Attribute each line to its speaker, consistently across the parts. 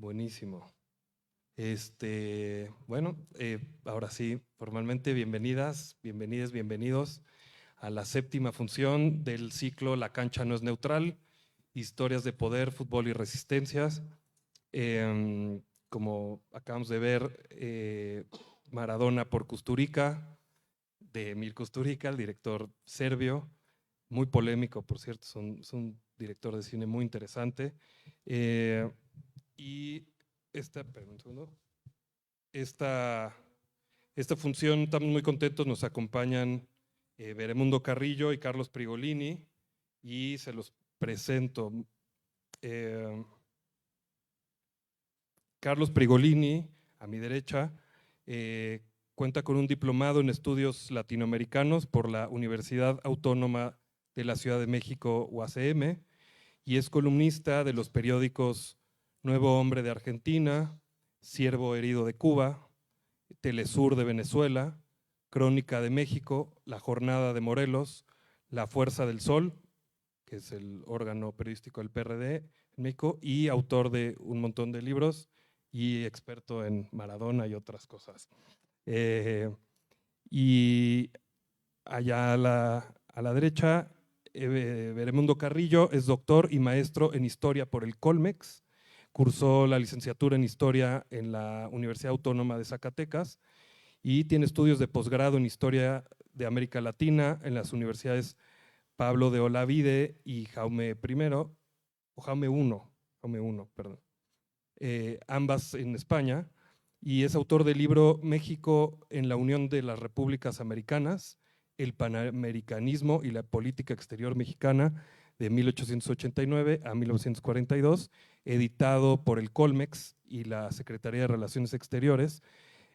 Speaker 1: Buenísimo. Bueno, ahora sí, formalmente bienvenidas, bienvenidos a la séptima función del ciclo La cancha no es neutral, historias de poder, fútbol y resistencias. Como acabamos de ver, Maradona por Kusturica, de Emil Kusturica, el director serbio, muy polémico, por cierto, es un director de cine muy interesante. Y perdón un segundo. Esta, esta función, estamos muy contentos, nos acompañan Beremundo Carrillo y Carlos Prigolini, y se los presento. Carlos Prigolini, a mi derecha, cuenta con un diplomado en estudios latinoamericanos por la Universidad Autónoma de la Ciudad de México, UACM, y es columnista de los periódicos Nuevo Hombre de Argentina, Ciervo Herido de Cuba, Telesur de Venezuela, Crónica de México, La Jornada de Morelos, La Fuerza del Sol, que es el órgano periodístico del PRD en México, y autor de un montón de libros y experto en Maradona y otras cosas. Y allá a la derecha, Beremundo Carrillo es doctor y maestro en Historia por el Colmex, cursó la licenciatura en Historia en la Universidad Autónoma de Zacatecas y tiene estudios de posgrado en Historia de América Latina en las universidades Pablo de Olavide y Jaume I, o Jaume I, perdón, ambas en España, y es autor del libro México en la Unión de las Repúblicas Americanas, el Panamericanismo y la Política Exterior Mexicana, de 1889 a 1942, editado por el Colmex y la Secretaría de Relaciones Exteriores.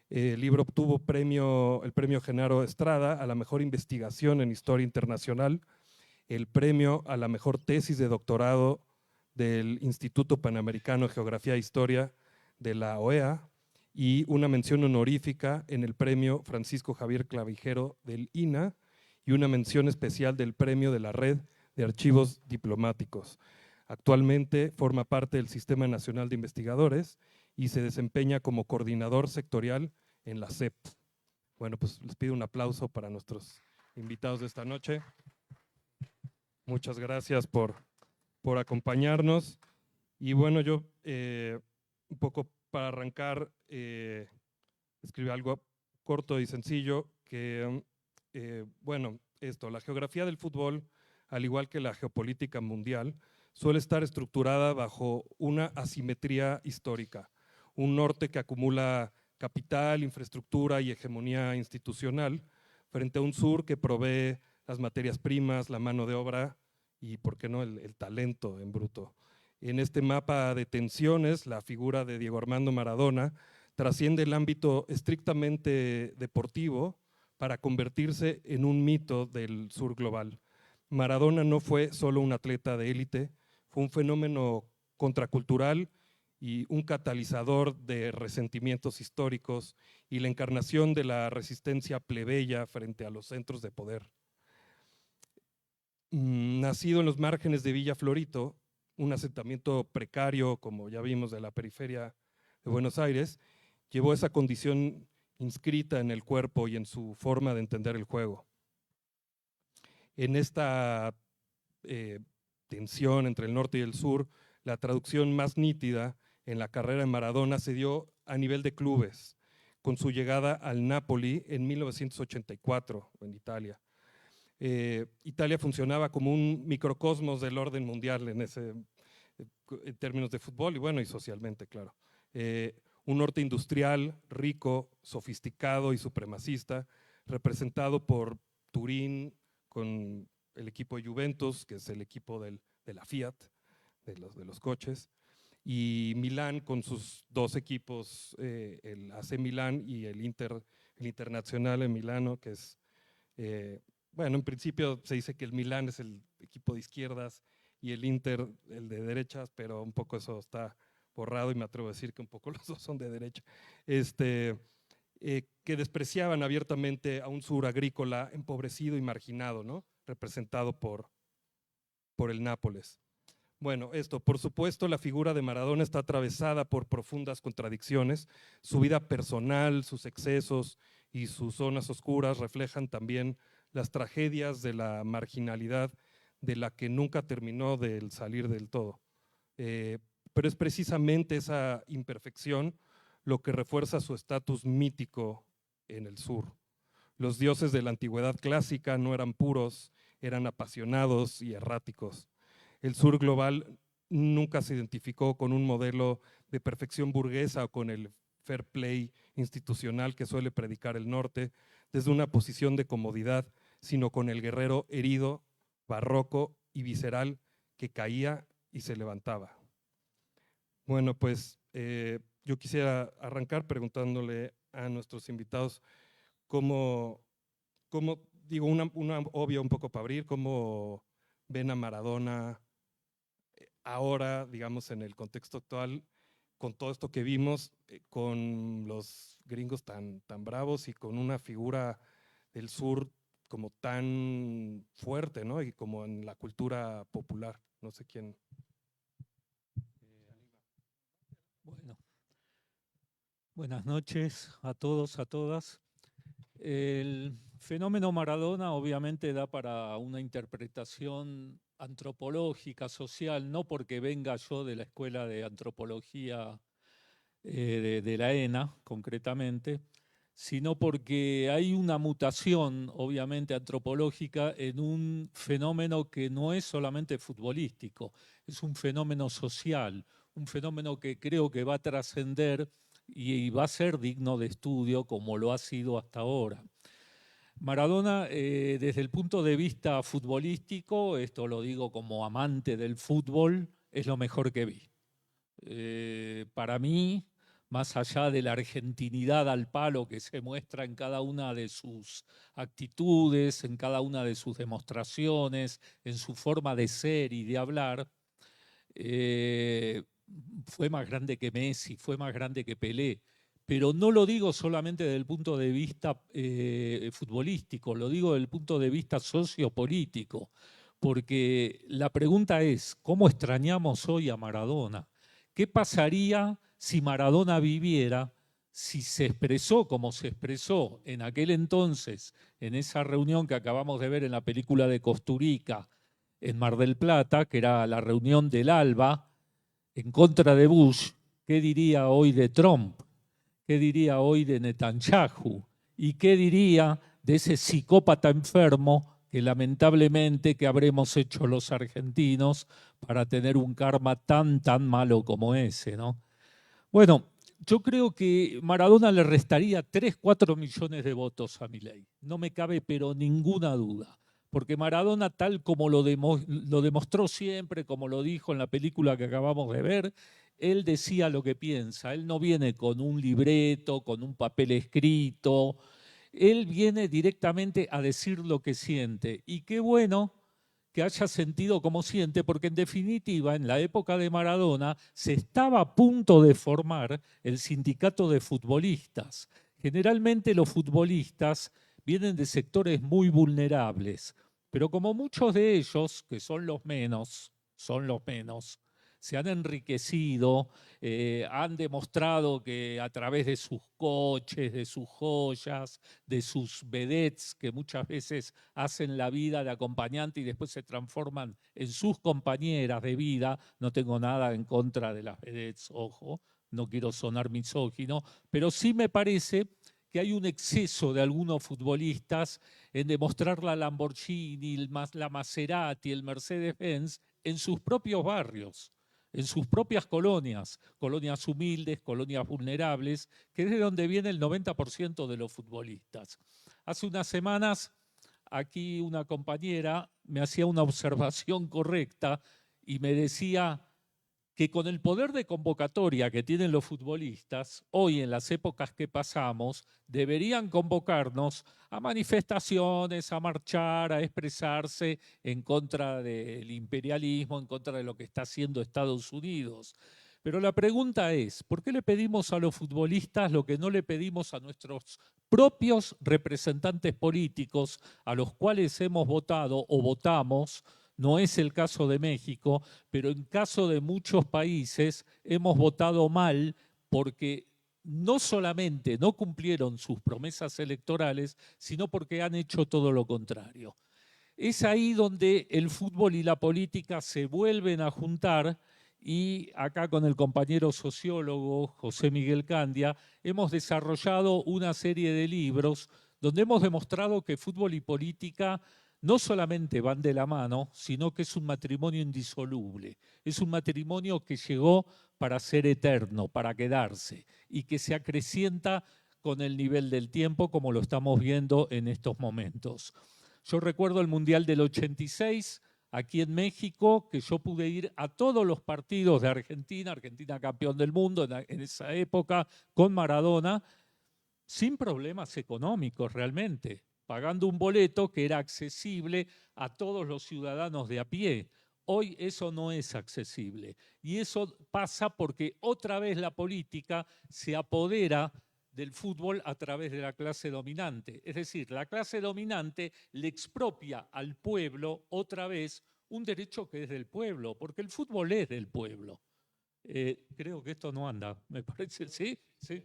Speaker 1: El libro obtuvo el premio Genaro Estrada a la mejor investigación en historia internacional, el premio a la mejor tesis de doctorado del Instituto Panamericano de Geografía e Historia de la OEA y una mención honorífica en el premio Francisco Javier Clavijero del INA y una mención especial del premio de la Red de Archivos Diplomáticos. Actualmente forma parte del Sistema Nacional de Investigadores y se desempeña como coordinador sectorial en la SEP. Bueno, pues les pido un aplauso para nuestros invitados de esta noche. Muchas gracias por acompañarnos. Y bueno, yo un poco para arrancar, escribí algo corto y sencillo, que bueno, la geografía del fútbol, al igual que la geopolítica mundial, suele estar estructurada bajo una asimetría histórica, un norte que acumula capital, infraestructura y hegemonía institucional, frente a un sur que provee las materias primas, la mano de obra y, ¿por qué no?, el talento en bruto. En este mapa de tensiones, la figura de Diego Armando Maradona trasciende el ámbito estrictamente deportivo para convertirse en un mito del sur global. Maradona no fue solo un atleta de élite, fue un fenómeno contracultural y un catalizador de resentimientos históricos y la encarnación de la resistencia plebeya frente a los centros de poder. Nacido en los márgenes de Villa Florito, un asentamiento precario, como ya vimos, de la periferia de Buenos Aires, llevó esa condición inscrita en el cuerpo y en su forma de entender el juego. En esta tensión entre el norte y el sur, la traducción más nítida en la carrera de Maradona se dio a nivel de clubes, con su llegada al Napoli en 1984 en Italia. Italia funcionaba como un microcosmos del orden mundial en términos de fútbol y bueno, y socialmente, claro. Un norte industrial, rico, sofisticado y supremacista, representado por Turín con el equipo de Juventus, que es el equipo de la Fiat, de los coches, y Milán con sus dos equipos, el AC Milán y el Internazionale en Milano, que es, bueno, en principio se dice que el Milán es el equipo de izquierdas y el Inter el de derechas, pero un poco eso está borrado y me atrevo a decir que un poco los dos son de derecha. Que despreciaban abiertamente a un sur agrícola empobrecido y marginado, ¿no?, representado por el Nápoles. Bueno, por supuesto, la figura de Maradona está atravesada por profundas contradicciones. Su vida personal, sus excesos y sus zonas oscuras reflejan también las tragedias de la marginalidad de la que nunca terminó de salir del todo. Pero es precisamente esa imperfección lo que refuerza su estatus mítico en el sur. Los dioses de la antigüedad clásica no eran puros, eran apasionados y erráticos. El sur global nunca se identificó con un modelo de perfección burguesa o con el fair play institucional que suele predicar el norte desde una posición de comodidad, sino con el guerrero herido, barroco y visceral que caía y se levantaba. Bueno, pues yo quisiera arrancar preguntándole a nuestros invitados cómo digo, una obvia un poco para abrir, cómo ven a Maradona ahora, digamos, en el contexto actual, con todo esto que vimos, con los gringos tan bravos y con una figura del sur como tan fuerte, ¿no? Y como en la cultura popular. No sé quién.
Speaker 2: Bueno, buenas noches a todos, a todas. El fenómeno Maradona obviamente da para una interpretación antropológica, social, no porque venga yo de la Escuela de Antropología de la ENA, concretamente, sino porque hay una mutación, obviamente, antropológica en un fenómeno que no es solamente futbolístico, es un fenómeno social, un fenómeno que creo que va a trascender y va a ser digno de estudio como lo ha sido hasta ahora. Maradona, desde el punto de vista futbolístico, esto lo digo como amante del fútbol, es lo mejor que vi. Para mí, más allá de la argentinidad al palo que se muestra en cada una de sus actitudes, en cada una de sus demostraciones, en su forma de ser y de hablar, fue más grande que Messi, fue más grande que Pelé. Pero no lo digo solamente desde el punto de vista futbolístico, lo digo desde el punto de vista sociopolítico, porque la pregunta es, ¿cómo extrañamos hoy a Maradona? ¿Qué pasaría si Maradona viviera, si se expresó como se expresó en aquel entonces, en esa reunión que acabamos de ver en la película de Kosturica, en Mar del Plata, que era la reunión del ALBA en contra de Bush? ¿Qué diría hoy de Trump? ¿Qué diría hoy de Netanyahu? ¿Y qué diría de ese psicópata enfermo que lamentablemente que habremos hecho los argentinos para tener un karma tan malo como ese, ¿no? Bueno, yo creo que Maradona le restaría 3, 4 millones de votos a Milei. No me cabe pero ninguna duda. Porque Maradona, tal como lo demostró siempre, como lo dijo en la película que acabamos de ver, él decía lo que piensa. Él no viene con un libreto, con un papel escrito. Él viene directamente a decir lo que siente. Y qué bueno que haya sentido como siente, porque en definitiva, en la época de Maradona, se estaba a punto de formar el sindicato de futbolistas. Generalmente los futbolistas vienen de sectores muy vulnerables, pero como muchos de ellos, que son los menos, se han enriquecido, han demostrado que a través de sus coches, de sus joyas, de sus vedettes, que muchas veces hacen la vida de acompañante y después se transforman en sus compañeras de vida. No tengo nada en contra de las vedettes, ojo, no quiero sonar misógino, pero sí me parece que hay un exceso de algunos futbolistas en demostrar la Lamborghini, la Maserati, el Mercedes-Benz en sus propios barrios, en sus propias colonias, colonias humildes, colonias vulnerables, que es de donde viene el 90% de los futbolistas. Hace unas semanas, aquí una compañera me hacía una observación correcta y me decía que con el poder de convocatoria que tienen los futbolistas, hoy en las épocas que pasamos, deberían convocarnos a manifestaciones, a marchar, a expresarse en contra del imperialismo, en contra de lo que está haciendo Estados Unidos. Pero la pregunta es, ¿por qué le pedimos a los futbolistas lo que no le pedimos a nuestros propios representantes políticos, a los cuales hemos votado o votamos No es el caso de México, pero en caso de muchos países hemos votado mal porque no solamente no cumplieron sus promesas electorales, sino porque han hecho todo lo contrario. Es ahí donde el fútbol y la política se vuelven a juntar y acá con el compañero sociólogo José Miguel Candia hemos desarrollado una serie de libros donde hemos demostrado que fútbol y política no solamente van de la mano, sino que es un matrimonio indisoluble. Es un matrimonio que llegó para ser eterno, para quedarse y que se acrecienta con el nivel del tiempo como lo estamos viendo en estos momentos. Yo recuerdo el Mundial del 86, aquí en México, que yo pude ir a todos los partidos de Argentina, Argentina campeón del mundo en esa época, con Maradona, sin problemas económicos realmente, pagando un boleto que era accesible a todos los ciudadanos de a pie. Hoy eso no es accesible y eso pasa porque otra vez la política se apodera del fútbol a través de la clase dominante. Es decir, la clase dominante le expropia al pueblo otra vez un derecho que es del pueblo, porque el fútbol es del pueblo. Creo que esto no anda, me parece, ¿sí? ¿Sí?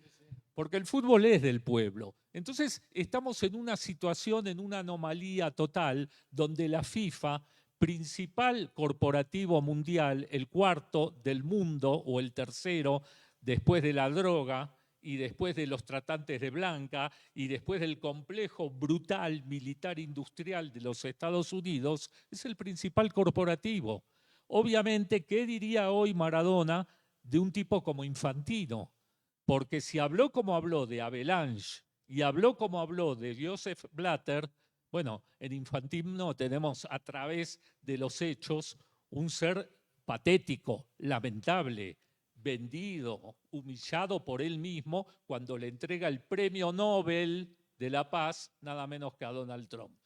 Speaker 2: Porque el fútbol es del pueblo. Entonces estamos en una situación, en una anomalía total, donde la FIFA, principal corporativo mundial, el cuarto del mundo o el tercero, después de la droga y después de los tratantes de Blanca y después del complejo brutal militar industrial de los Estados Unidos, es el principal corporativo. Obviamente, ¿qué diría hoy Maradona de un tipo como Infantino? Porque si habló como habló de Avalanche y habló como habló de Joseph Blatter, bueno, en Infantino tenemos a través de los hechos un ser patético, lamentable, vendido, humillado por él mismo cuando le entrega el premio Nobel de la Paz, nada menos que a Donald Trump.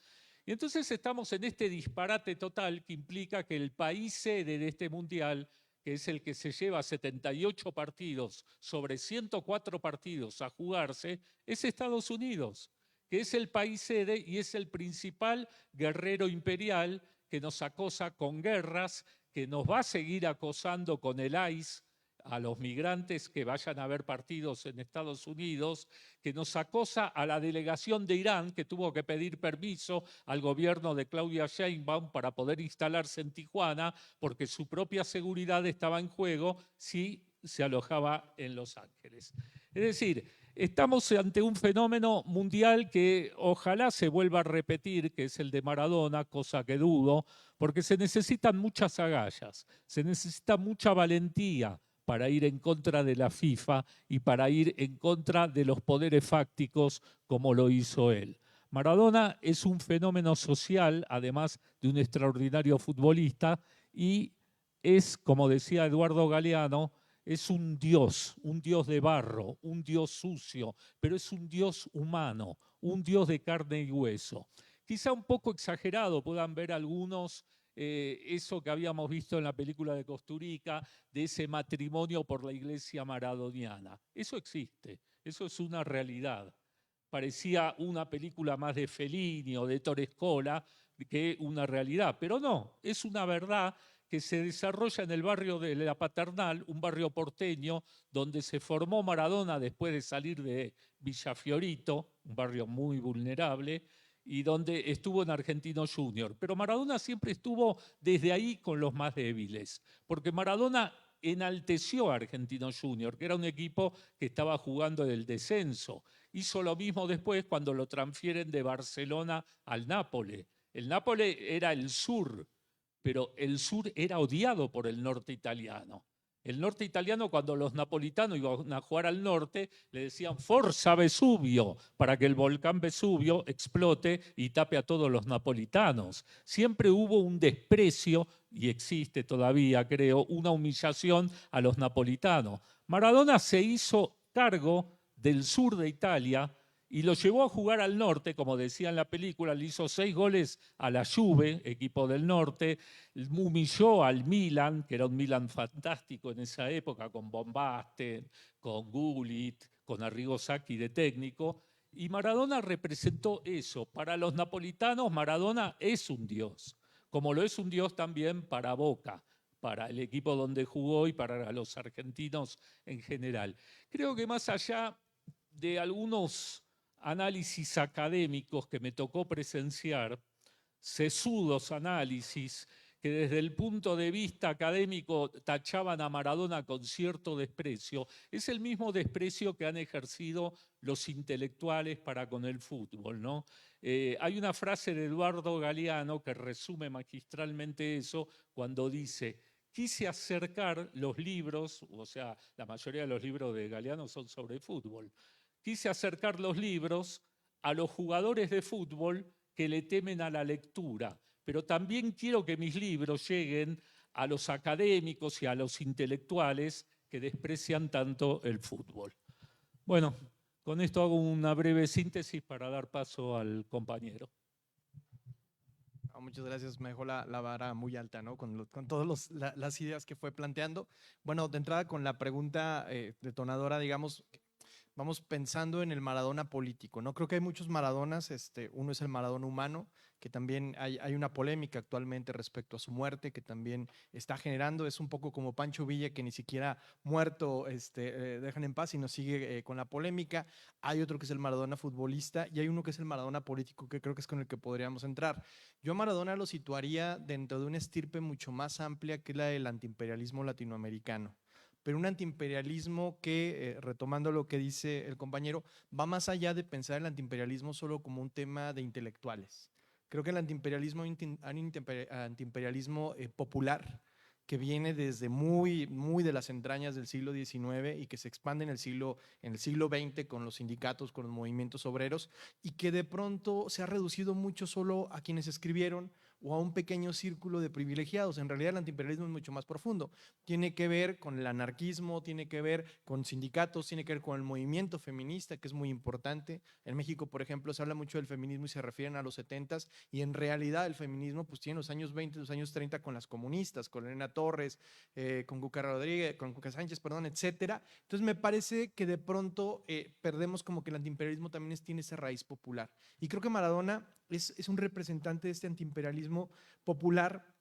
Speaker 2: Y entonces estamos en este disparate total que implica que el país sede de este mundial, que es el que se lleva 78 partidos sobre 104 partidos a jugarse, es Estados Unidos, que es el país sede y es el principal guerrero imperial que nos acosa con guerras, que nos va a seguir acosando con el ICE a los migrantes que vayan a ver partidos en Estados Unidos, que nos acosa a la delegación de Irán, que tuvo que pedir permiso al gobierno de Claudia Sheinbaum para poder instalarse en Tijuana, porque su propia seguridad estaba en juego si se alojaba en Los Ángeles. Es decir, estamos ante un fenómeno mundial que ojalá se vuelva a repetir, que es el de Maradona, cosa que dudo, porque se necesitan muchas agallas, se necesita mucha valentía para ir en contra de la FIFA y para ir en contra de los poderes fácticos como lo hizo él. Maradona es un fenómeno social, además de un extraordinario futbolista, y es, como decía Eduardo Galeano, es un dios de barro, un dios sucio, pero es un dios humano, un dios de carne y hueso. Quizá un poco exagerado, puedan ver algunos eso que habíamos visto en la película de Kusturica, de ese matrimonio por la iglesia maradoniana. Eso existe, eso es una realidad. Parecía una película más de Fellini o de Ettore Scola que una realidad, pero no, es una verdad que se desarrolla en el barrio de La Paternal, un barrio porteño donde se formó Maradona después de salir de Villa Fiorito, un barrio muy vulnerable, y donde estuvo en Argentino Junior. Pero Maradona siempre estuvo desde ahí con los más débiles, porque Maradona enalteció a Argentino Junior, que era un equipo que estaba jugando en el descenso. Hizo lo mismo después cuando lo transfieren de Barcelona al Nápoles. El Nápoles era el sur, pero el sur era odiado por el norte italiano. El norte italiano, cuando los napolitanos iban a jugar al norte, le decían Forza Vesubio, para que el volcán Vesubio explote y tape a todos los napolitanos. Siempre hubo un desprecio, y existe todavía, creo, una humillación a los napolitanos. Maradona se hizo cargo del sur de Italia y lo llevó a jugar al norte, como decía en la película, le hizo 6 goles a la Juve, equipo del norte, humilló al Milan, que era un Milan fantástico en esa época, con Bombasten, con Gullit, con Arrigo Sacchi de técnico, y Maradona representó eso. Para los napolitanos, Maradona es un dios. como lo es un dios también para Boca, para el equipo donde jugó y para los argentinos en general. Creo que más allá de algunos análisis académicos que me tocó presenciar, sesudos análisis que desde el punto de vista académico tachaban a Maradona con cierto desprecio, es el mismo desprecio que han ejercido los intelectuales para con el fútbol, ¿no? Hay una frase de Eduardo Galeano que resume magistralmente eso cuando dice: quise acercar los libros, o sea, la mayoría de los libros de Galeano son sobre fútbol, quise acercar los libros a los jugadores de fútbol que le temen a la lectura, pero también quiero que mis libros lleguen a los académicos y a los intelectuales que desprecian tanto el fútbol. Bueno, con esto hago una breve síntesis para dar paso al compañero.
Speaker 3: Muchas gracias, me dejó la vara muy alta, ¿no? Con todas las ideas que fue planteando. Bueno, de entrada con la pregunta detonadora, digamos, vamos pensando en el Maradona político, ¿no? Creo que hay muchos Maradonas, uno es el Maradona humano, que también hay una polémica actualmente respecto a su muerte, que también está generando, es un poco como Pancho Villa, que ni siquiera muerto dejan en paz y nos sigue con la polémica. Hay otro que es el Maradona futbolista y hay uno que es el Maradona político, que creo que es con el que podríamos entrar. Yo a Maradona lo situaría dentro de una estirpe mucho más amplia que la del antiimperialismo latinoamericano, pero un antiimperialismo que, retomando lo que dice el compañero, va más allá de pensar el antiimperialismo solo como un tema de intelectuales. Creo que el antiimperialismo popular, que viene desde muy de las entrañas del siglo XIX y que se expande en el siglo XX con los sindicatos, con los movimientos obreros, y que de pronto se ha reducido mucho solo a quienes escribieron o a un pequeño círculo de privilegiados. En realidad el antiimperialismo es mucho más profundo. Tiene que ver con el anarquismo, tiene que ver con sindicatos, tiene que ver con el movimiento feminista, que es muy importante. En México, por ejemplo, se habla mucho del feminismo y se refieren a los 70s, y en realidad el feminismo pues tiene los años 20, los años 30 con las comunistas, con Elena Torres, con Cuca Rodríguez, con Cuca Sánchez, perdón, etcétera. Entonces me parece que de pronto perdemos como que el antiimperialismo también tiene esa raíz popular. Y creo que Maradona es un representante de este antiimperialismo popular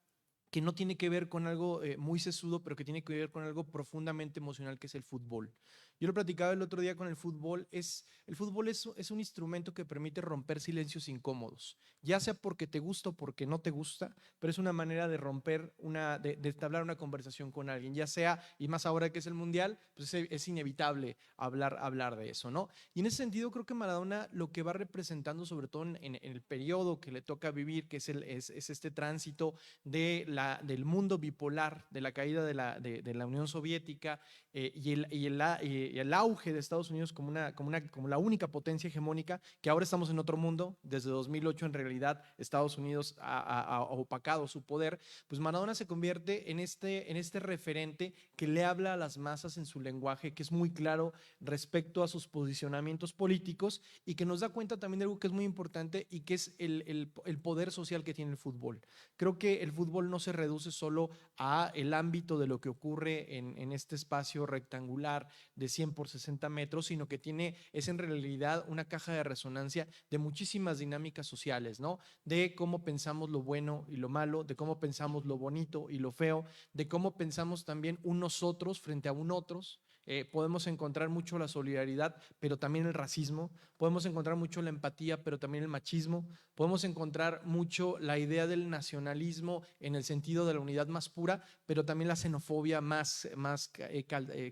Speaker 3: que no tiene que ver con algo muy sesudo, pero que tiene que ver con algo profundamente emocional, que es el fútbol. Yo lo platicaba el otro día con el fútbol. El fútbol es un instrumento que permite romper silencios incómodos, ya sea porque te gusta o porque no te gusta, pero es una manera de romper, de entablar una conversación con alguien, ya sea, y más ahora que es el Mundial, pues es inevitable hablar de eso, ¿no? Y en ese sentido creo que Maradona lo que va representando, sobre todo en el periodo que le toca vivir, que es este tránsito del mundo bipolar, de la caída de la Unión Soviética y el auge de Estados Unidos como la única potencia hegemónica, que ahora estamos en otro mundo. Desde 2008 en realidad Estados Unidos ha opacado su poder. Pues Maradona se convierte en este referente que le habla a las masas en su lenguaje, que es muy claro respecto a sus posicionamientos políticos, y que nos da cuenta también de algo que es muy importante, y que es el poder social que tiene el fútbol. Creo que el fútbol no se reduce solo a el ámbito de lo que ocurre en este espacio rectangular de 100 por 60 metros, sino que es en realidad una caja de resonancia de muchísimas dinámicas sociales, ¿no? De cómo pensamos lo bueno y lo malo, de cómo pensamos lo bonito y lo feo, de cómo pensamos también un nosotros frente a un otros. Podemos encontrar mucho la solidaridad, pero también el racismo. Podemos encontrar mucho la empatía, pero también el machismo. Podemos encontrar mucho la idea del nacionalismo en el sentido de la unidad más pura, pero también la xenofobia más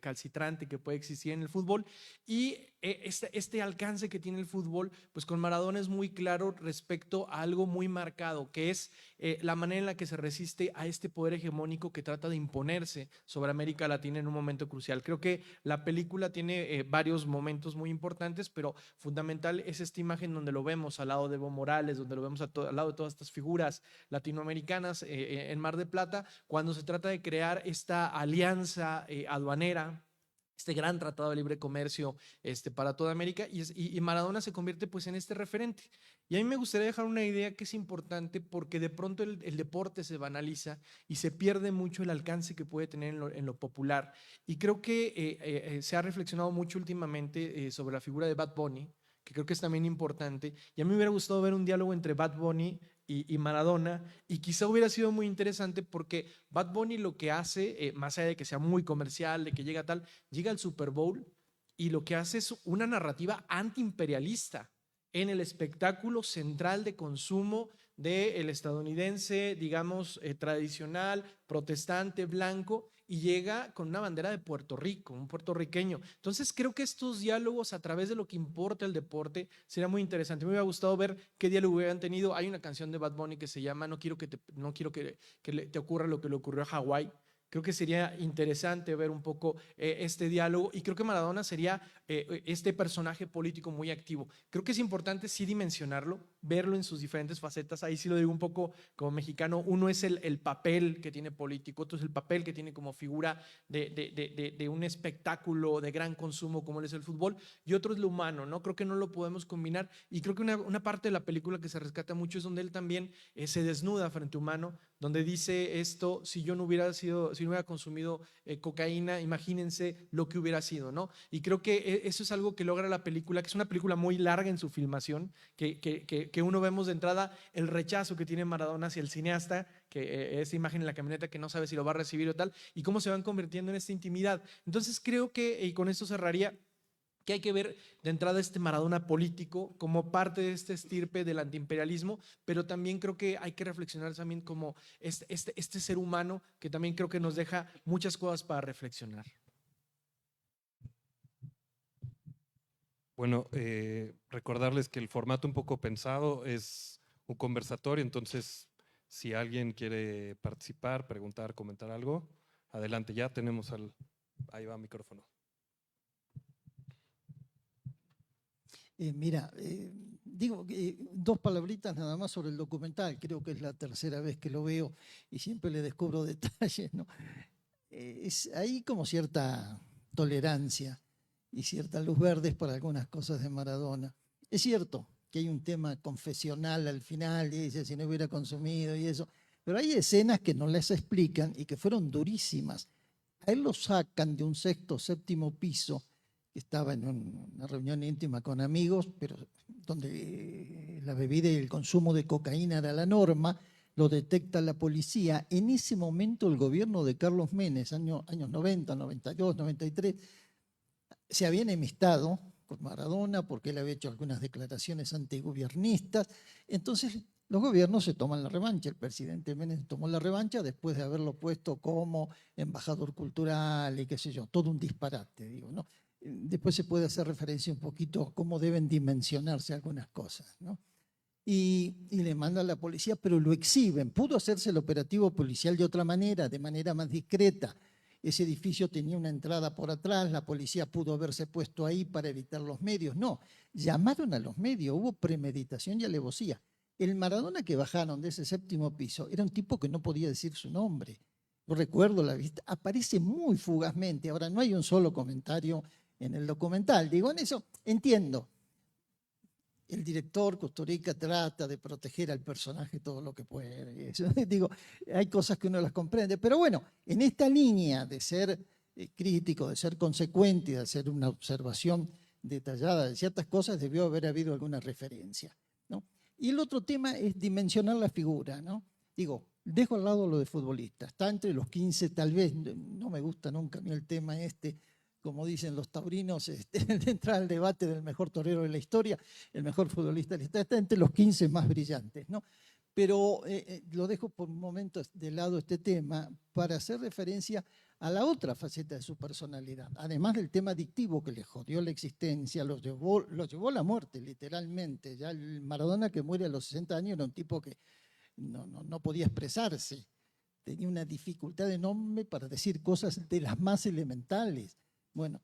Speaker 3: calcitrante que puede existir en el fútbol. Y este alcance que tiene el fútbol, pues con Maradona es muy claro respecto a algo muy marcado, que es la manera en la que se resiste a este poder hegemónico que trata de imponerse sobre América Latina en un momento crucial. Creo que la película tiene varios momentos muy importantes, pero fundamental es esta imagen donde lo vemos al lado de Evo Morales, donde lo vemos al lado de todas estas figuras latinoamericanas en Mar de Plata, cuando se trata de crear esta alianza aduanera, este gran tratado de libre comercio para toda América, y Maradona se convierte pues en este referente. Y a mí me gustaría dejar una idea que es importante, porque de pronto el deporte se banaliza y se pierde mucho el alcance que puede tener en lo popular. Y creo que se ha reflexionado mucho últimamente sobre la figura de Bad Bunny, que creo que es también importante. Y a mí me hubiera gustado ver un diálogo entre Bad Bunny y Maradona, y quizá hubiera sido muy interesante porque Bad Bunny lo que hace, más allá de que sea muy comercial, de que llega tal, llega al Super Bowl y lo que hace es una narrativa antiimperialista en el espectáculo central de consumo del estadounidense, digamos, tradicional, protestante, blanco, y llega con una bandera de Puerto Rico, un puertorriqueño. Entonces creo que estos diálogos a través de lo que importa el deporte sería muy interesante. Me hubiera gustado ver qué diálogo hubieran tenido. Hay una canción de Bad Bunny que se llama No quiero que te ocurra lo que le ocurrió a Hawái. Creo que sería interesante ver un poco este diálogo, y creo que Maradona sería este personaje político muy activo. Creo que es importante sí dimensionarlo, verlo en sus diferentes facetas. Ahí sí lo digo un poco como mexicano. Uno es el papel que tiene político, otro es el papel que tiene como figura de un espectáculo de gran consumo como es el fútbol, y otro es lo humano, ¿no? Creo que no lo podemos combinar, y creo que una parte de la película que se rescata mucho es donde él también se desnuda frente a humano, donde dice esto: si yo no hubiera sido, si no hubiera consumido cocaína, imagínense lo que hubiera sido, ¿no? Y creo que eso es algo que logra la película, que es una película muy larga en su filmación, que uno vemos de entrada el rechazo que tiene Maradona hacia el cineasta, que esa imagen en la camioneta que no sabe si lo va a recibir o tal, y cómo se van convirtiendo en esta intimidad. Entonces creo que, y con esto cerraría, que hay que ver de entrada este Maradona político como parte de este estirpe del antiimperialismo, pero también creo que hay que reflexionar también como este ser humano, que también creo que nos deja muchas cosas para reflexionar.
Speaker 1: Bueno, recordarles que el formato un poco pensado es un conversatorio, entonces si alguien quiere participar, preguntar, comentar algo, adelante, ya tenemos ahí va el micrófono.
Speaker 4: Mira, digo dos palabritas nada más sobre el documental. Creo que es la tercera vez que lo veo y siempre le descubro detalles, ¿no? Hay como cierta tolerancia y cierta luz verde para algunas cosas de Maradona. Es cierto que hay un tema confesional al final, y dice si no hubiera consumido y eso, pero hay escenas que no les explican y que fueron durísimas. A él lo sacan de un sexto, séptimo piso, que estaba en una reunión íntima con amigos, pero donde la bebida y el consumo de cocaína era la norma. Lo detecta la policía. En ese momento el gobierno de Carlos Menem, años 90, 92, 93, se había enemistado con Maradona porque él había hecho algunas declaraciones antigobiernistas. Entonces los gobiernos se toman la revancha. El presidente Menem tomó la revancha después de haberlo puesto como embajador cultural y qué sé yo, todo un disparate, digo, ¿no? Después se puede hacer referencia un poquito a cómo deben dimensionarse algunas cosas, ¿no? Y le manda a la policía, pero lo exhiben. Pudo hacerse el operativo policial de otra manera, de manera más discreta. Ese edificio tenía una entrada por atrás, la policía pudo haberse puesto ahí para evitar los medios. No, llamaron a los medios, hubo premeditación y alevosía. El Maradona que bajaron de ese séptimo piso era un tipo que no podía decir su nombre. Yo recuerdo la vista, aparece muy fugazmente. Ahora, no hay un solo comentario en el documental. Digo, en eso entiendo. El director Kusturica trata de proteger al personaje todo lo que puede. Eso, digo, hay cosas que uno las comprende. Pero bueno, en esta línea de ser crítico, de ser consecuente, de hacer una observación detallada de ciertas cosas, debió haber habido alguna referencia, ¿no? Y el otro tema es dimensionar la figura, ¿no? Digo, dejo al lado lo de futbolista. Está entre los 15, tal vez, no me gusta nunca a mí el tema como dicen los taurinos, de entrar al debate del mejor torero de la historia, el mejor futbolista de la historia, está entre los 15 más brillantes, ¿no? Pero lo dejo por un momento de lado este tema para hacer referencia a la otra faceta de su personalidad. Además del tema adictivo que le jodió la existencia, lo llevó a la muerte, literalmente. Ya el Maradona, que muere a los 60 años, era un tipo que no podía expresarse. Tenía una dificultad enorme para decir cosas de las más elementales. Bueno,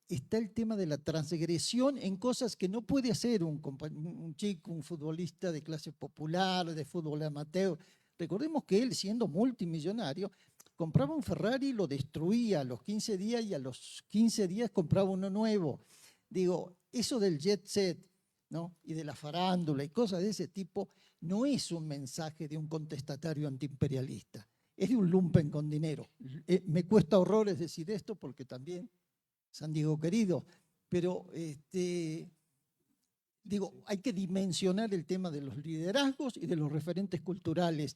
Speaker 4: está el tema de la transgresión en cosas que no puede hacer un chico, un futbolista de clase popular, de fútbol amateur. Recordemos que él, siendo multimillonario, compraba un Ferrari y lo destruía a los 15 días y a los 15 días compraba uno nuevo. Digo, eso del jet set, ¿no? Y de la farándula y cosas de ese tipo no es un mensaje de un contestatario antiimperialista. Es de un lumpen con dinero. Me cuesta horrores decir esto porque también, San Diego querido, pero Digo, hay que dimensionar el tema de los liderazgos y de los referentes culturales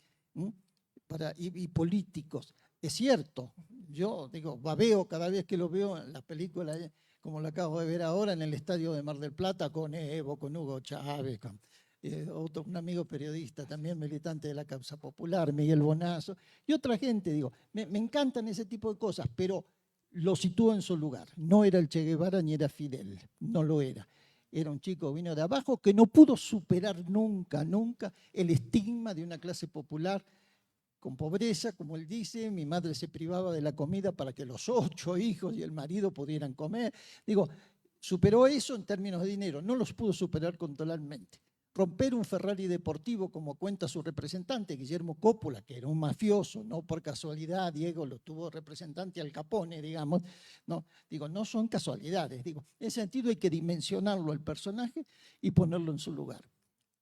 Speaker 4: y políticos. Es cierto, yo digo, babeo cada vez que lo veo en la película, como la acabo de ver ahora en el estadio de Mar del Plata, con Evo, con Hugo Chávez, con un amigo periodista, también militante de la Causa Popular, Miguel Bonazo, y otra gente. Digo, me encantan ese tipo de cosas, pero lo sitúo en su lugar. No era el Che Guevara ni era Fidel, no lo era. Era un chico que vino de abajo que no pudo superar nunca el estigma de una clase popular con pobreza, como él dice. Mi madre se privaba de la comida para que los 8 hijos y el marido pudieran comer. Digo, superó eso en términos de dinero, no los pudo superar controlarmente. Romper un Ferrari deportivo, como cuenta su representante, Guillermo Coppola, que era un mafioso, no por casualidad, Diego lo tuvo representante Al Capone, digamos, no, digo, no son casualidades, digo, en ese sentido hay que dimensionarlo al personaje y ponerlo en su lugar.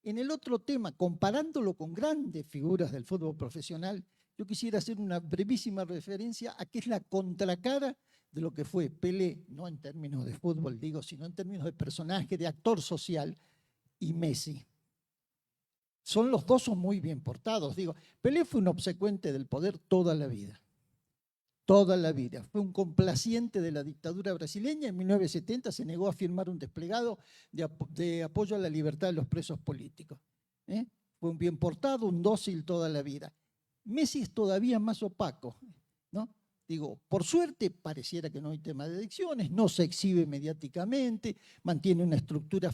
Speaker 4: En el otro tema, comparándolo con grandes figuras del fútbol profesional, yo quisiera hacer una brevísima referencia a qué es la contracara de lo que fue Pelé, no en términos de fútbol, digo, sino en términos de personaje, de actor social, y Messi. Son los dos, son muy bien portados. Digo, Pelé fue un obsecuente del poder toda la vida. Toda la vida. Fue un complaciente de la dictadura brasileña. En 1970 se negó a firmar un desplegado de apoyo a la libertad de los presos políticos. Fue un bien portado, un dócil toda la vida. Messi es todavía más opaco, ¿no? Digo, por suerte pareciera que no hay tema de adicciones, no se exhibe mediáticamente, mantiene una estructura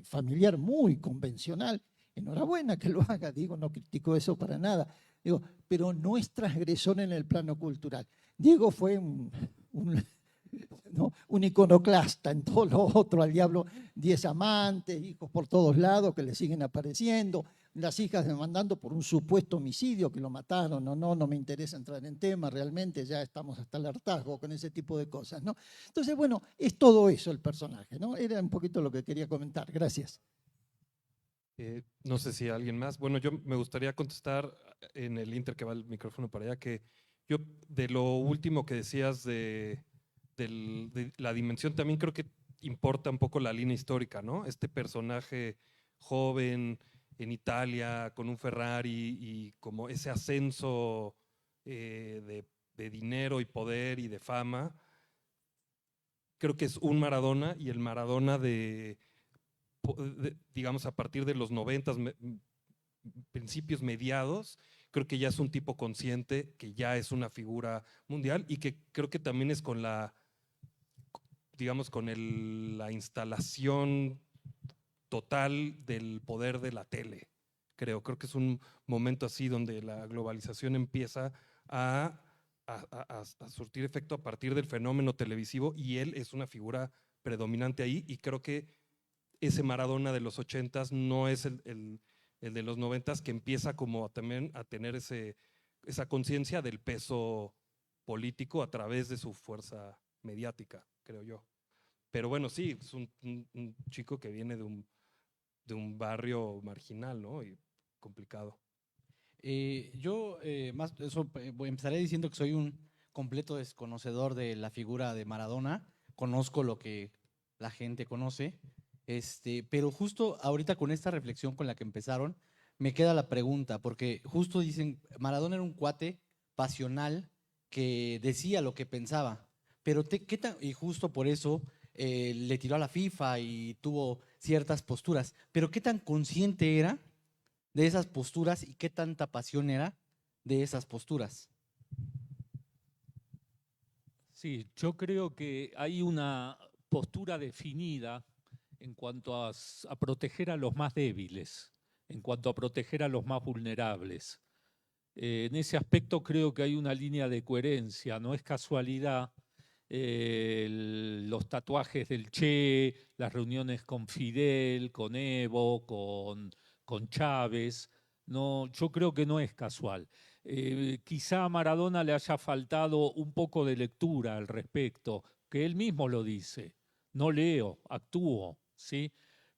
Speaker 4: familiar muy convencional. Enhorabuena que lo haga, digo, no critico eso para nada. Digo, pero no es transgresor en el plano cultural. Diego fue un iconoclasta en todo lo otro, al diablo 10 amantes, hijos por todos lados que le siguen apareciendo, las hijas demandando por un supuesto homicidio, que lo mataron o no me interesa entrar en tema, realmente ya estamos hasta el hartazgo con ese tipo de cosas, ¿no? Entonces, bueno, es todo eso el personaje, ¿no? Era un poquito lo que quería comentar. Gracias.
Speaker 1: No sé si alguien más. Bueno, yo me gustaría contestar en el inter que va el micrófono para allá, que yo de lo último que decías de la dimensión, también creo que importa un poco la línea histórica, ¿no? Este personaje joven en Italia con un Ferrari y como ese ascenso de dinero y poder y de fama, creo que es un Maradona, y el Maradona digamos, a partir de los 90, principios mediados, creo que ya es un tipo consciente, que ya es una figura mundial, y que creo que también es con la, digamos, con la instalación total del poder de la tele. Creo que es un momento así donde la globalización empieza a surtir efecto a partir del fenómeno televisivo, y él es una figura predominante ahí, y creo que ese Maradona de los 80s no es el de los 90s, que empieza como también a tener esa conciencia del peso político a través de su fuerza mediática, creo yo. Pero bueno, sí, es un chico que viene de un barrio marginal, ¿no? Y complicado.
Speaker 5: Empezaré diciendo que soy un completo desconocedor de la figura de Maradona. Conozco lo que la gente conoce. Pero justo ahorita con esta reflexión con la que empezaron, me queda la pregunta, porque justo dicen, Maradona era un cuate pasional que decía lo que pensaba, pero y justo por eso le tiró a la FIFA y tuvo ciertas posturas, pero ¿qué tan consciente era de esas posturas y qué tanta pasión era de esas posturas?
Speaker 2: Sí, yo creo que hay una postura definida en cuanto a proteger a los más débiles, en cuanto a proteger a los más vulnerables. En ese aspecto creo que hay una línea de coherencia, no es casualidad los tatuajes del Che, las reuniones con Fidel, con Evo, con Chávez. No, yo creo que no es casual. Quizá a Maradona le haya faltado un poco de lectura al respecto, que él mismo lo dice. No leo, actúo. ¿Sí?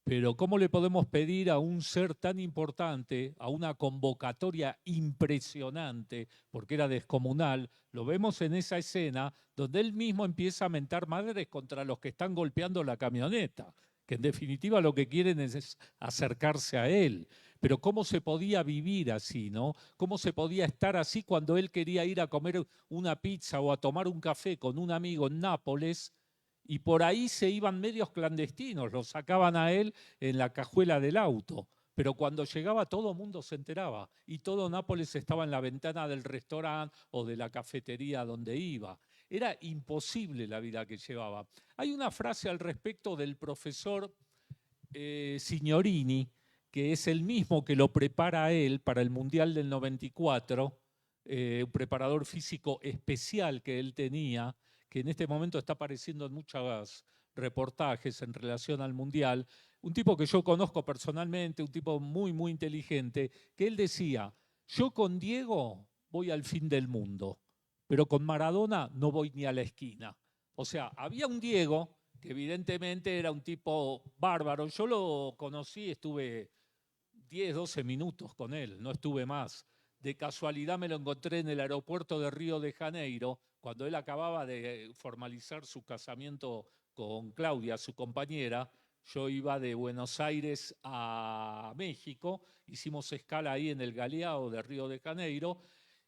Speaker 2: Pero ¿cómo le podemos pedir a un ser tan importante, a una convocatoria impresionante, porque era descomunal? Lo vemos en esa escena donde él mismo empieza a mentar madres contra los que están golpeando la camioneta, que en definitiva lo que quieren es acercarse a él. Pero cómo se podía vivir así, ¿no? Cómo se podía estar así cuando él quería ir a comer una pizza o a tomar un café con un amigo en Nápoles, y por ahí se iban medios clandestinos, lo sacaban a él en la cajuela del auto. Pero cuando llegaba todo el mundo se enteraba y todo Nápoles estaba en la ventana del restaurante o de la cafetería donde iba. Era imposible la vida que llevaba. Hay una frase al respecto del profesor Signorini, que es el mismo que lo prepara a él para el Mundial del 94, un preparador físico especial que él tenía, que en este momento está apareciendo en muchos reportajes en relación al Mundial, un tipo que yo conozco personalmente, un tipo muy, muy inteligente, que él decía, yo con Diego voy al fin del mundo, pero con Maradona no voy ni a la esquina. O sea, había un Diego que evidentemente era un tipo bárbaro. Yo lo conocí, estuve 10, 12 minutos con él, no estuve más. De casualidad me lo encontré en el aeropuerto de Río de Janeiro, cuando él acababa de formalizar su casamiento con Claudia, su compañera. Yo iba de Buenos Aires a México, hicimos escala ahí en el Galeão de Río de Janeiro,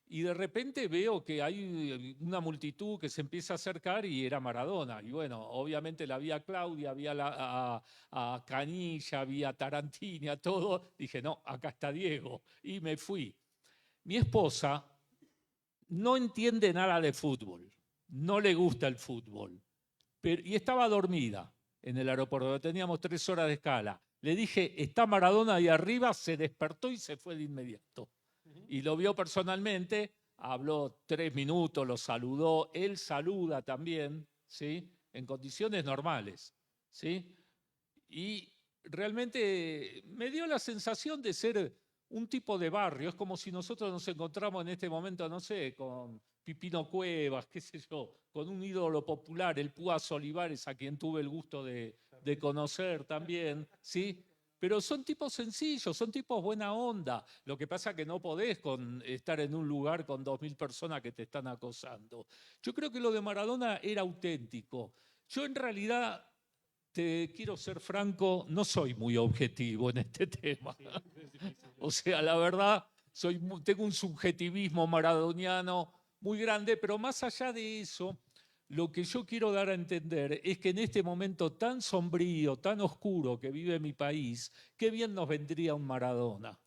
Speaker 2: y de repente veo que hay una multitud que se empieza a acercar y era Maradona. Y bueno, obviamente la vi a Claudia, vi a Canilla, vi a Tarantini, a todo. Dije, no, acá está Diego. Y me fui. Mi esposa no entiende nada de fútbol, no le gusta el fútbol. Y estaba dormida en el aeropuerto, teníamos 3 horas de escala. Le dije, está Maradona ahí arriba, se despertó y se fue de inmediato. Y lo vio personalmente, habló 3 minutos, lo saludó, él saluda también, ¿sí? En condiciones normales, ¿sí? Y realmente me dio la sensación de ser un tipo de barrio. Es como si nosotros nos encontramos en este momento, no sé, con Pipino Cuevas, qué sé yo, con un ídolo popular, el Púas Olivares, a quien tuve el gusto de conocer también, ¿sí? Pero son tipos sencillos, son tipos buena onda. Lo que pasa es que no podés estar en un lugar con 2.000 personas que te están acosando. Yo creo que lo de Maradona era auténtico. Yo en realidad, te quiero ser franco, no soy muy objetivo en este tema. O sea, la verdad, tengo un subjetivismo maradoniano muy grande, pero más allá de eso, lo que yo quiero dar a entender es que en este momento tan sombrío, tan oscuro que vive mi país, qué bien nos vendría un Maradona.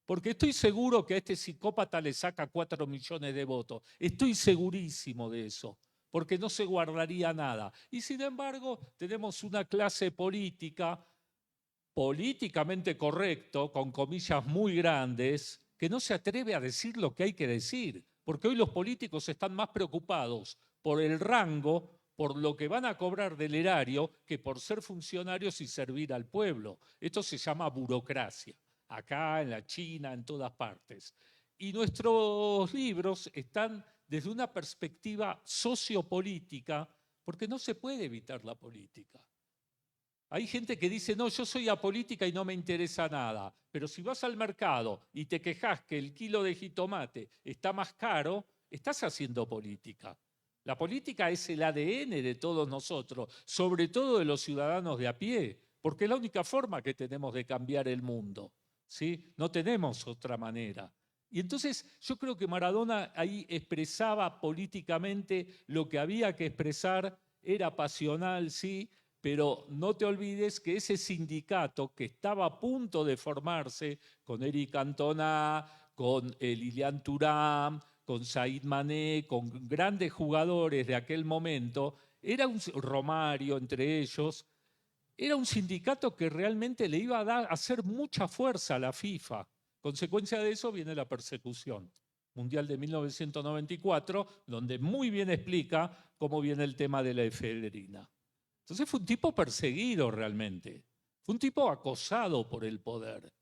Speaker 2: Porque estoy seguro que a este psicópata le saca 4 millones de votos. Estoy segurísimo de eso, porque no se guardaría nada. Y sin embargo, tenemos una clase política, políticamente correcto, con comillas muy grandes, que no se atreve a decir lo que hay que decir. Porque hoy los políticos están más preocupados por el rango, por lo que van a cobrar del erario, que por ser funcionarios y servir al pueblo. Esto se llama burocracia, acá, en la China, en todas partes. Y nuestros libros están desde una perspectiva sociopolítica, porque no se puede evitar la política. Hay gente que dice, no, yo soy apolítica y no me interesa nada. Pero si vas al mercado y te quejas que el kilo de jitomate está más caro, estás haciendo política. La política es el ADN de todos nosotros, sobre todo de los ciudadanos de a pie, porque es la única forma que tenemos de cambiar el mundo, ¿sí? No tenemos otra manera. Y entonces yo creo que Maradona ahí expresaba políticamente lo que había que expresar, era pasional, sí, pero no te olvides que ese sindicato que estaba a punto de formarse con Eric Cantona, con Lilian Thuram, con Said Mané, con grandes jugadores de aquel momento, era un Romario entre ellos, era un sindicato que realmente le iba a hacer mucha fuerza a la FIFA. Consecuencia de eso viene la persecución mundial de 1994, donde muy bien explica cómo viene el tema de la efedrina. Entonces fue un tipo perseguido realmente, fue un tipo acosado por el poder.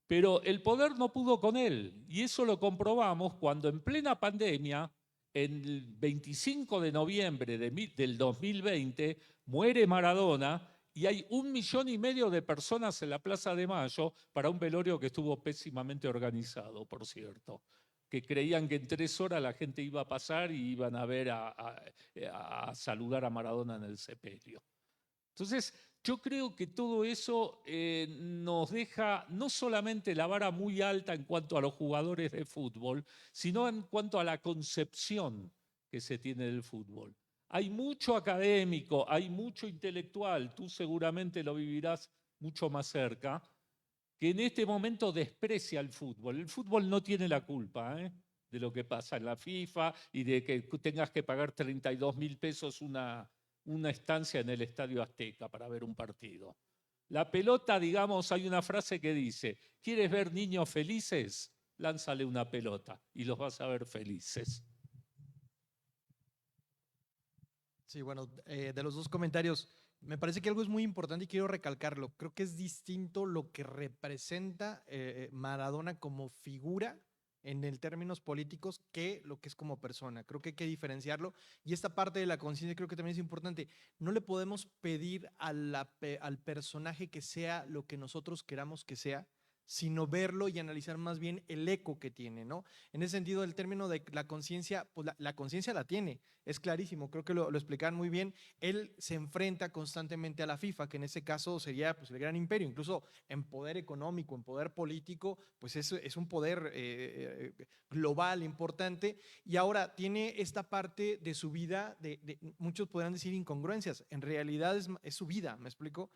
Speaker 2: Pero el poder no pudo con él, y eso lo comprobamos cuando en plena pandemia, el 25 de noviembre del 2020, muere Maradona y hay 1,5 millones de personas en la Plaza de Mayo para un velorio que estuvo pésimamente organizado, por cierto, que creían que en 3 horas la gente iba a pasar y iban a ver a saludar a Maradona en el sepelio. Entonces, yo creo que todo eso nos deja no solamente la vara muy alta en cuanto a los jugadores de fútbol, sino en cuanto a la concepción que se tiene del fútbol. Hay mucho académico, hay mucho intelectual, tú seguramente lo vivirás mucho más cerca, que en este momento desprecia el fútbol. El fútbol no tiene la culpa, de lo que pasa en la FIFA y de que tengas que pagar 32.000 pesos una estancia en el Estadio Azteca para ver un partido. La pelota, digamos, hay una frase que dice, ¿quieres ver niños felices? Lánzale una pelota y los vas a ver felices.
Speaker 3: Sí, bueno, de los dos comentarios, me parece que algo es muy importante y quiero recalcarlo. Creo que es distinto lo que representa Maradona como figura en el términos políticos que lo que es como persona. Creo que hay que diferenciarlo y esta parte de la conciencia creo que también es importante. No le podemos pedir al personaje que sea lo que nosotros queramos que sea, sino verlo y analizar más bien el eco que tiene, ¿no? En ese sentido, el término de la conciencia, pues la conciencia la tiene, es clarísimo, creo que lo explican muy bien. Él se enfrenta constantemente a la FIFA, que en ese caso sería pues, el gran imperio, incluso en poder económico, en poder político, pues es un poder global importante, y ahora tiene esta parte de su vida, muchos podrán decir incongruencias, en realidad es su vida, ¿me explico?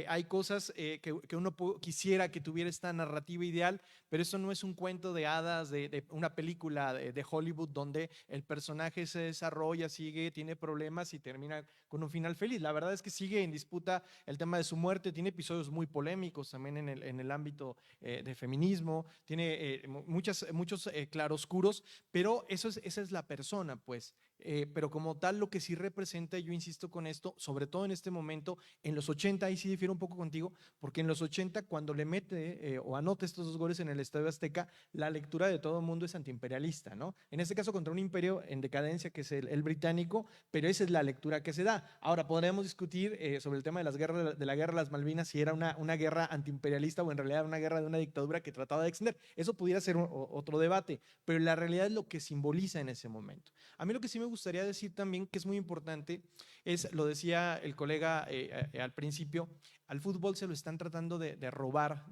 Speaker 3: Hay cosas que uno quisiera que tuviera esta narrativa ideal, pero eso no es un cuento de hadas de una película de Hollywood donde el personaje se desarrolla, sigue, tiene problemas y termina con un final feliz. La verdad es que sigue en disputa el tema de su muerte, tiene episodios muy polémicos también en el ámbito de feminismo, tiene muchos claroscuros, pero esa es la persona, pues. Pero como tal, lo que sí representa, yo insisto con esto, sobre todo en este momento, en los 80, ahí sí difiero un poco contigo, porque en los 80, cuando le mete o anota estos 2 goles en el Estadio Azteca, la lectura de todo el mundo es antiimperialista, ¿no? En este caso contra un imperio en decadencia que es el británico, pero esa es la lectura que se da. Ahora, podríamos discutir sobre el tema de la guerra de las Malvinas, si era una guerra antiimperialista o en realidad una guerra de una dictadura que trataba de extender. Eso pudiera ser otro debate, pero la realidad es lo que simboliza en ese momento. A mí lo que sí me gustaría decir también, que es muy importante, lo decía el colega al principio, al fútbol se lo están tratando de robar,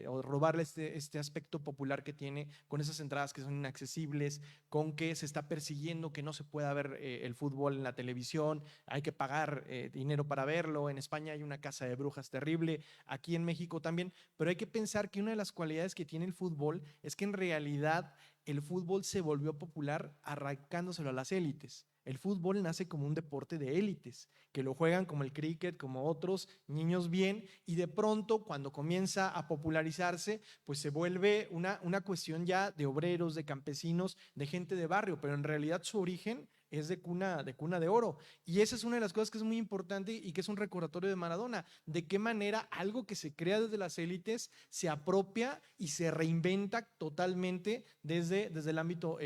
Speaker 3: o robarle este aspecto popular que tiene, con esas entradas que son inaccesibles, con que se está persiguiendo que no se pueda ver el fútbol en la televisión, hay que pagar dinero para verlo, en España hay una casa de brujas terrible, aquí en México también, pero hay que pensar que una de las cualidades que tiene el fútbol es que en realidad el fútbol se volvió popular arrancándoselo a las élites. El fútbol nace como un deporte de élites, que lo juegan como el cricket, como otros, niños bien, y de pronto cuando comienza a popularizarse, pues se vuelve una cuestión ya de obreros, de campesinos, de gente de barrio, pero en realidad su origen es de cuna de oro. Y esa es una de las cosas que es muy importante y que es un recordatorio de Maradona, de qué manera algo que se crea desde las élites se apropia y se reinventa totalmente desde el ámbito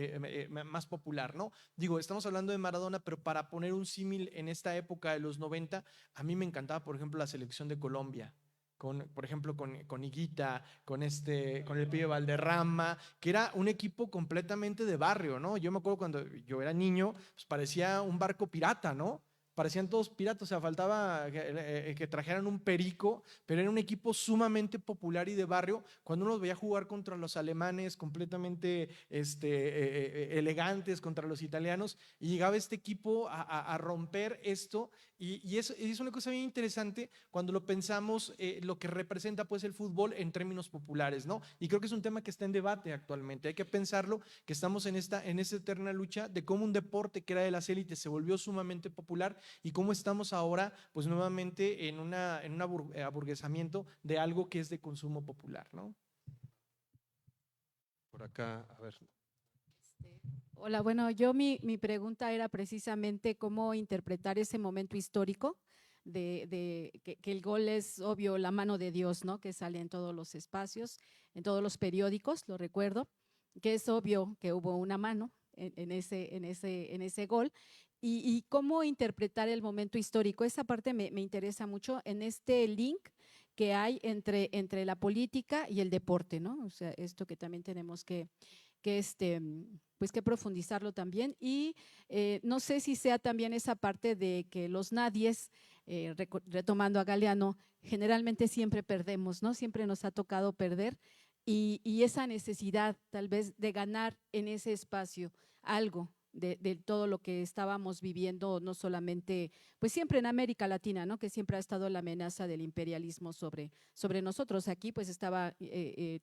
Speaker 3: más popular, ¿no? Digo, estamos hablando de Maradona, pero para poner un símil en esta época de los 90, a mí me encantaba, por ejemplo, la selección de Colombia. Por ejemplo, con Higuita, con el pibe Valderrama, que era un equipo completamente de barrio, ¿no? Yo me acuerdo cuando yo era niño, pues parecía un barco pirata, ¿no? Parecían todos piratas, o sea, faltaba que trajeran un perico, pero era un equipo sumamente popular y de barrio. Cuando uno los veía jugar contra los alemanes, completamente elegantes, contra los italianos, y llegaba este equipo a romper esto, y es una cosa bien interesante cuando lo pensamos, lo que representa pues el fútbol en términos populares, ¿no? Y creo que es un tema que está en debate actualmente, hay que pensarlo, que estamos en esta eterna lucha de cómo un deporte que era de las élites se volvió sumamente popular y cómo estamos ahora, pues nuevamente en un aburguesamiento de algo que es de consumo popular, ¿no?
Speaker 1: Por acá, a ver.
Speaker 6: Hola, bueno, mi pregunta era precisamente cómo interpretar ese momento histórico de que el gol es obvio la mano de Dios, ¿no? Que sale en todos los espacios, en todos los periódicos, lo recuerdo, que es obvio que hubo una mano en ese gol. Y cómo interpretar el momento histórico. Esa parte me interesa mucho en este link que hay entre la política y el deporte, ¿no? O sea, esto que también tenemos pues que profundizarlo también. Y no sé si sea también esa parte de que los nadies retomando a Galeano, generalmente siempre perdemos, ¿no? Siempre nos ha tocado perder y esa necesidad tal vez de ganar en ese espacio algo de todo lo que estábamos viviendo, no solamente, pues siempre en América Latina, ¿no? Que siempre ha estado la amenaza del imperialismo sobre nosotros. Aquí pues estaba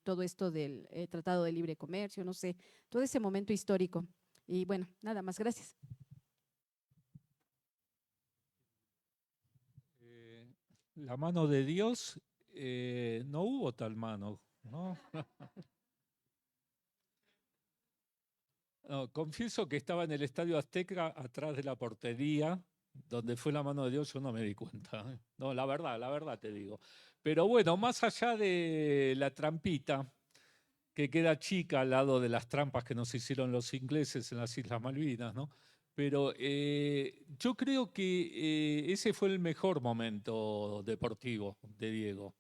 Speaker 6: todo esto del Tratado de Libre Comercio, no sé, todo ese momento histórico. Y bueno, nada más, gracias.
Speaker 2: La mano de Dios, no hubo tal mano, ¿no? No, confieso que estaba en el Estadio Azteca, atrás de la portería, donde fue la mano de Dios, yo no me di cuenta. No, la verdad te digo. Pero bueno, más allá de la trampita, que queda chica al lado de las trampas que nos hicieron los ingleses en las Islas Malvinas, ¿no? Pero yo creo que ese fue el mejor momento deportivo de Diego.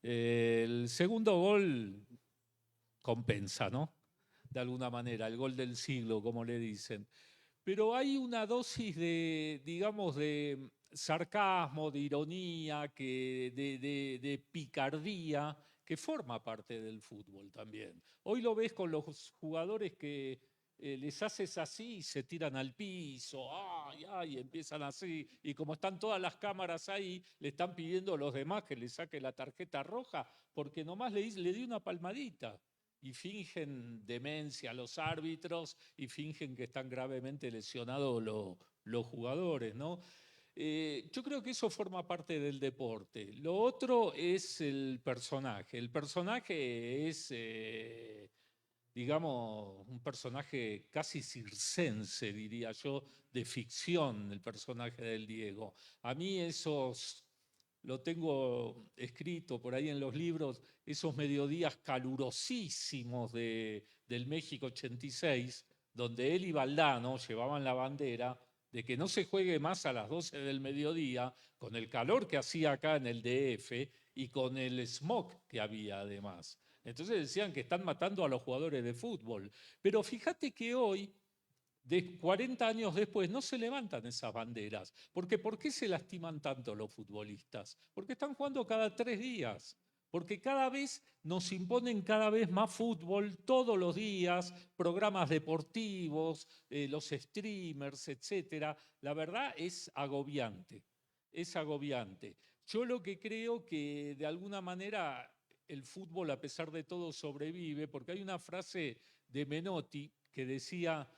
Speaker 2: El segundo gol compensa, ¿no? De alguna manera, el gol del siglo, como le dicen. Pero hay una dosis de, digamos, de sarcasmo, de ironía, de picardía, que forma parte del fútbol también. Hoy lo ves con los jugadores que les haces así y se tiran al piso, ay, ay, empiezan así, y como están todas las cámaras ahí, le están pidiendo a los demás que le saque la tarjeta roja, porque nomás le di una palmadita. Y fingen demencia a los árbitros y fingen que están gravemente lesionados los jugadores, ¿no? Yo creo que eso forma parte del deporte. Lo otro es el personaje. El personaje es, digamos, un personaje casi circense, diría yo, de ficción, el personaje del Diego. A mí esos, lo tengo escrito por ahí en los libros, esos mediodías calurosísimos del México 86, donde él y Valdano llevaban la bandera de que no se juegue más a las 12 del mediodía, con el calor que hacía acá en el DF y con el smog que había además. Entonces decían que están matando a los jugadores de fútbol. Pero fíjate que hoy, 40 años después, no se levantan esas banderas. Porque ¿por qué se lastiman tanto los futbolistas? Porque están jugando cada 3 días. Porque cada vez nos imponen cada vez más fútbol todos los días, programas deportivos, los streamers, etcétera. La verdad es agobiante, es agobiante. Yo lo que creo que de alguna manera el fútbol a pesar de todo sobrevive, porque hay una frase de Menotti que decía,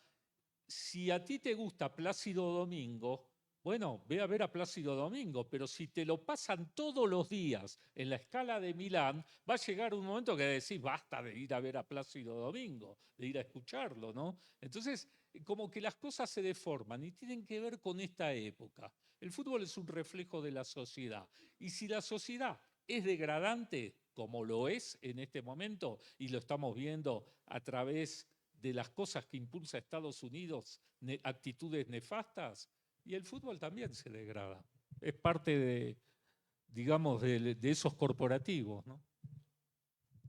Speaker 2: si a ti te gusta Plácido Domingo, bueno, ve a ver a Plácido Domingo, pero si te lo pasan todos los días en la escala de Milán, va a llegar un momento que decís, basta de ir a ver a Plácido Domingo, de ir a escucharlo, ¿no? Entonces, como que las cosas se deforman y tienen que ver con esta época. El fútbol es un reflejo de la sociedad. Y si la sociedad es degradante, como lo es en este momento, y lo estamos viendo a través de las cosas que impulsa Estados Unidos, actitudes nefastas, y el fútbol también se degrada. Es parte de, digamos, de esos corporativos, ¿no?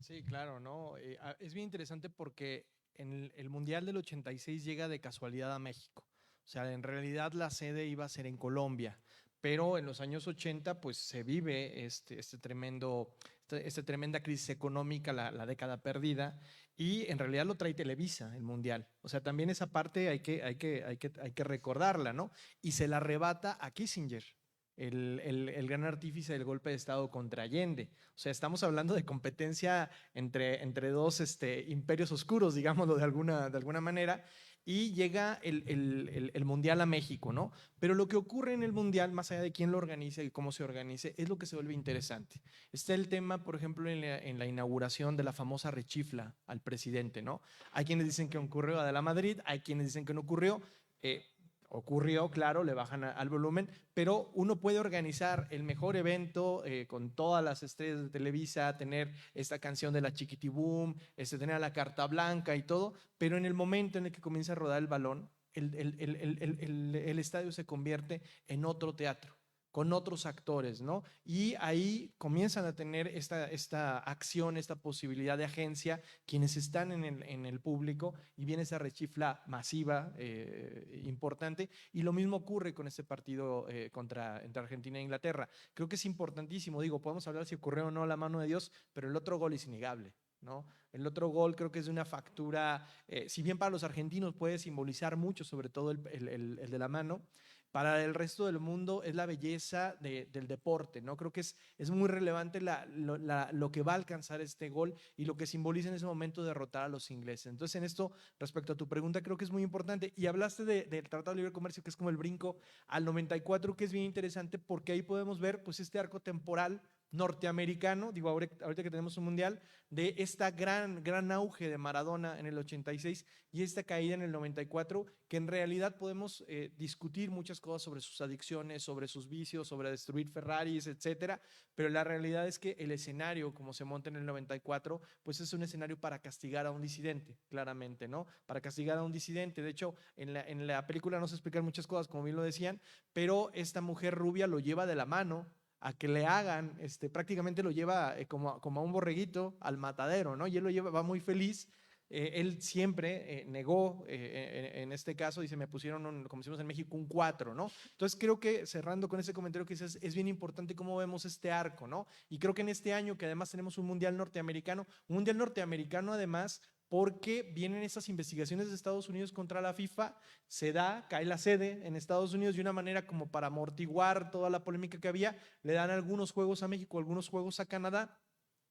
Speaker 3: Sí, claro, ¿no? Es bien interesante porque en el Mundial del 86 llega de casualidad a México. O sea, en realidad la sede iba a ser en Colombia, pero en los años 80 pues se vive esta tremenda crisis económica, la década perdida, y en realidad lo trae Televisa, el Mundial. O sea, también esa parte hay que recordarla, ¿no? Y se la arrebata a Kissinger, el gran artífice del golpe de Estado contra Allende. O sea, estamos hablando de competencia entre dos imperios oscuros, digámoslo de alguna manera, y llega el Mundial a México, ¿no? Pero lo que ocurre en el Mundial, más allá de quién lo organice y cómo se organice, es lo que se vuelve interesante. Está el tema, por ejemplo, en la inauguración de la famosa rechifla al presidente, ¿no? Hay quienes dicen que ocurrió a de la Madrid, hay quienes dicen que no ocurrió. Ocurrió, claro, le bajan al volumen, pero uno puede organizar el mejor evento con todas las estrellas de Televisa, tener esta canción de la Chiquitibum, tener a la Carta Blanca y todo, pero en el momento en el que comienza a rodar el balón, el estadio se convierte en otro teatro. con otros actores, ¿no? Y ahí comienzan a tener esta acción, esta posibilidad de agencia, quienes están en el público, y viene esa rechifla masiva importante, y lo mismo ocurre con este partido entre Argentina e Inglaterra. Creo que es importantísimo, digo, podemos hablar si ocurrió o no la mano de Dios, pero el otro gol es innegable, ¿no? El otro gol creo que es de una factura, si bien para los argentinos puede simbolizar mucho, sobre todo el de la mano, para el resto del mundo es la belleza del deporte, ¿no? Creo que es muy relevante lo que va a alcanzar este gol y lo que simboliza en ese momento derrotar a los ingleses. Entonces, en esto, respecto a tu pregunta, creo que es muy importante. Y hablaste del Tratado de Libre Comercio, que es como el brinco al 94, que es bien interesante porque ahí podemos ver pues este arco temporal norteamericano, digo, ahorita que tenemos un mundial, de esta gran auge de Maradona en el 86 y esta caída en el 94, que en realidad podemos discutir muchas cosas sobre sus adicciones, sobre sus vicios, sobre destruir Ferraris, etcétera, pero la realidad es que el escenario, como se monta en el 94, pues es un escenario para castigar a un disidente, claramente, ¿no? Para castigar a un disidente. De hecho, en la película no se explican muchas cosas, como bien lo decían, pero esta mujer rubia lo lleva de la mano a que le hagan, prácticamente lo lleva como a un borreguito al matadero, ¿no? Y él lo lleva, va muy feliz. Él siempre negó, en este caso, dice, me pusieron, como decimos en México, un 4, ¿no? Entonces creo que, cerrando con ese comentario que dices, es bien importante cómo vemos este arco, ¿no? Y creo que en este año, que además tenemos un mundial norteamericano además, porque vienen esas investigaciones de Estados Unidos contra la FIFA, cae la sede en Estados Unidos, de una manera como para amortiguar toda la polémica que había, le dan algunos juegos a México, algunos juegos a Canadá,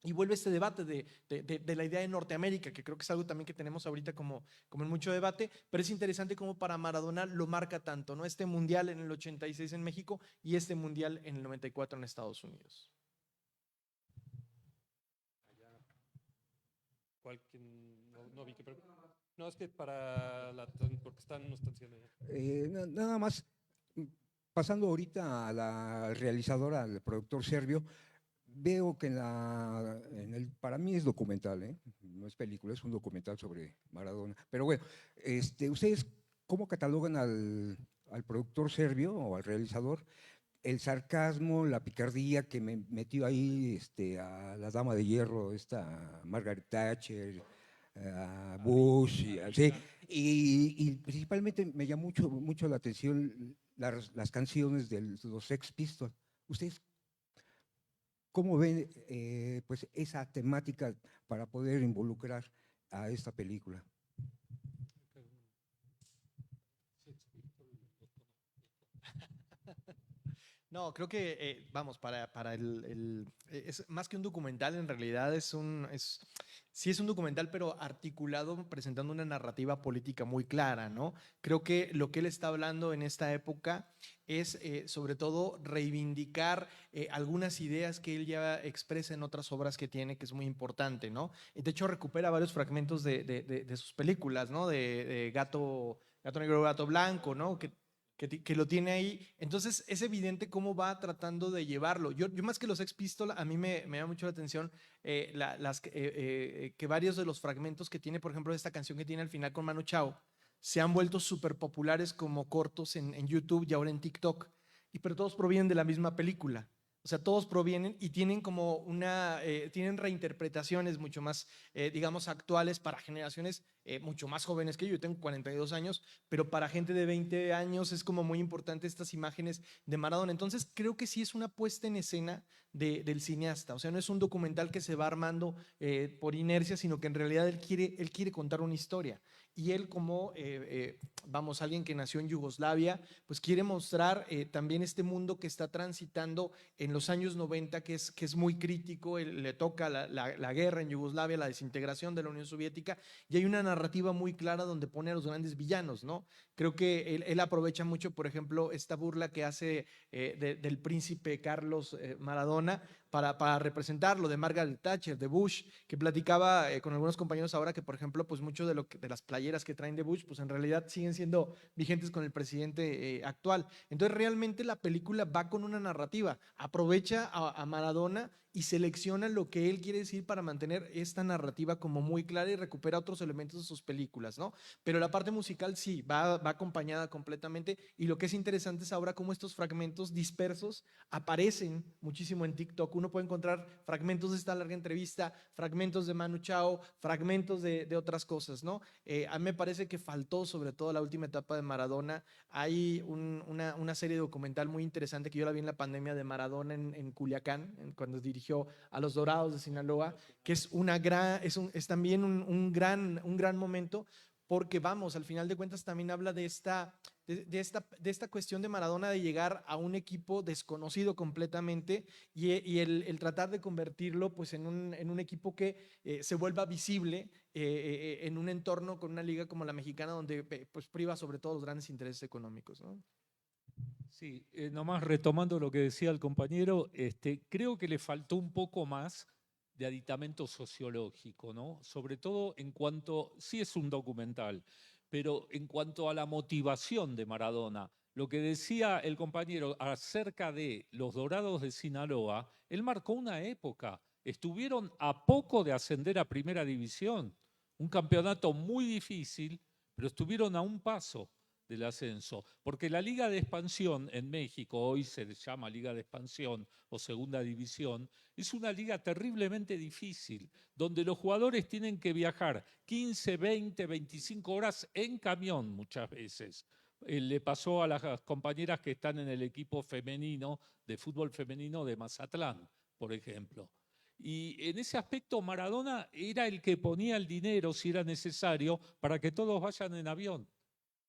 Speaker 3: y vuelve este debate de la idea de Norteamérica, que creo que es algo también que tenemos ahorita como en mucho debate, pero es interesante cómo para Maradona lo marca tanto, ¿no? Este mundial en el 86 en México y este mundial en el 94 en Estados Unidos.
Speaker 1: No vi que, pero no, es que porque no están siendo ya.
Speaker 7: Nada más, pasando ahorita a la realizadora, al productor serbio, veo que para mí es documental, no es película, es un documental sobre Maradona. Pero bueno, ¿ustedes cómo catalogan al productor serbio o al realizador? El sarcasmo, la picardía que me metió ahí a la dama de hierro, Margaret Thatcher, a Bush, y principalmente me llamó mucho la atención las canciones de los Sex Pistols. ¿Ustedes cómo ven pues esa temática para poder involucrar a esta película?
Speaker 3: No, creo que, vamos, es más que un documental, en realidad sí es un documental, pero articulado, presentando una narrativa política muy clara, ¿no? Creo que lo que él está hablando en esta época es, sobre todo, reivindicar algunas ideas que él ya expresa en otras obras que tiene, que es muy importante, ¿no? De hecho, recupera varios fragmentos de sus películas, ¿no? De Gato Negro, Gato Blanco, ¿no? Que lo tiene ahí. Entonces es evidente cómo va tratando de llevarlo. Yo más que los Sex Pistols, a mí me llama mucho la atención que varios de los fragmentos que tiene, por ejemplo, esta canción que tiene al final con Manu Chao, se han vuelto súper populares como cortos en YouTube y ahora en TikTok. Pero todos provienen de la misma película. O sea, todos provienen y tienen como tienen reinterpretaciones mucho más, digamos, actuales para generaciones mucho más jóvenes que yo. Yo tengo 42 años, pero para gente de 20 años es como muy importante estas imágenes de Maradona. Entonces, creo que sí es una puesta en escena del cineasta. O sea, no es un documental que se va armando por inercia, sino que en realidad él quiere contar una historia. Y él como, vamos, alguien que nació en Yugoslavia, pues quiere mostrar también este mundo que está transitando en los años 90, que es muy crítico. Le toca la guerra en Yugoslavia, la desintegración de la Unión Soviética, y hay una narrativa muy clara donde pone a los grandes villanos, ¿no? Creo que él aprovecha mucho, por ejemplo, esta burla que hace del príncipe Carlos Maradona, para representarlo, de Margaret Thatcher, de Bush, que platicaba con algunos compañeros ahora que, por ejemplo, pues mucho de las playeras que traen de Bush, pues en realidad siguen siendo vigentes con el presidente actual. Entonces realmente la película va con una narrativa, aprovecha a Maradona y selecciona lo que él quiere decir para mantener esta narrativa como muy clara y recupera otros elementos de sus películas, ¿no? Pero la parte musical sí, va acompañada completamente, y lo que es interesante es ahora cómo estos fragmentos dispersos aparecen muchísimo en TikTok. Uno puede encontrar fragmentos de esta larga entrevista, fragmentos de Manu Chao, fragmentos de otras cosas, ¿no? A mí me parece que faltó, sobre todo la última etapa de Maradona. Hay una serie documental muy interesante que yo la vi en la pandemia de Maradona en Culiacán, cuando dirigió a los Dorados de Sinaloa, que es también un gran momento, porque vamos, al final de cuentas también habla de esta cuestión de Maradona de llegar a un equipo desconocido completamente y el tratar de convertirlo pues en un equipo que se vuelva visible en un entorno con una liga como la mexicana, donde pues priva sobre todo los grandes intereses económicos, ¿no?
Speaker 2: Sí, nomás retomando lo que decía el compañero, creo que le faltó un poco más de aditamento sociológico, ¿no? Sobre todo en cuanto, sí es un documental, pero en cuanto a la motivación de Maradona, lo que decía el compañero acerca de los Dorados de Sinaloa, él marcó una época. Estuvieron a poco de ascender a Primera División, un campeonato muy difícil, pero estuvieron a un paso del ascenso, porque la Liga de Expansión en México, hoy se llama Liga de Expansión o Segunda División, es una liga terriblemente difícil, donde los jugadores tienen que viajar 15, 20, 25 horas en camión muchas veces. Le pasó a las compañeras que están en el equipo femenino, de fútbol femenino de Mazatlán, por ejemplo. Y en ese aspecto Maradona era el que ponía el dinero, si era necesario, para que todos vayan en avión,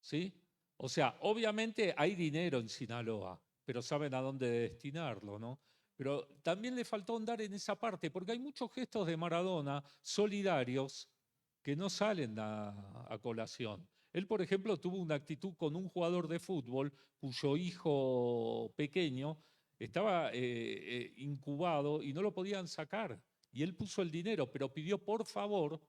Speaker 2: ¿sí? O sea, obviamente hay dinero en Sinaloa, pero saben a dónde destinarlo, ¿no? Pero también le faltó andar en esa parte, porque hay muchos gestos de Maradona solidarios que no salen a colación. Él, por ejemplo, tuvo una actitud con un jugador de fútbol cuyo hijo pequeño estaba incubado y no lo podían sacar. Y él puso el dinero, pero pidió por favor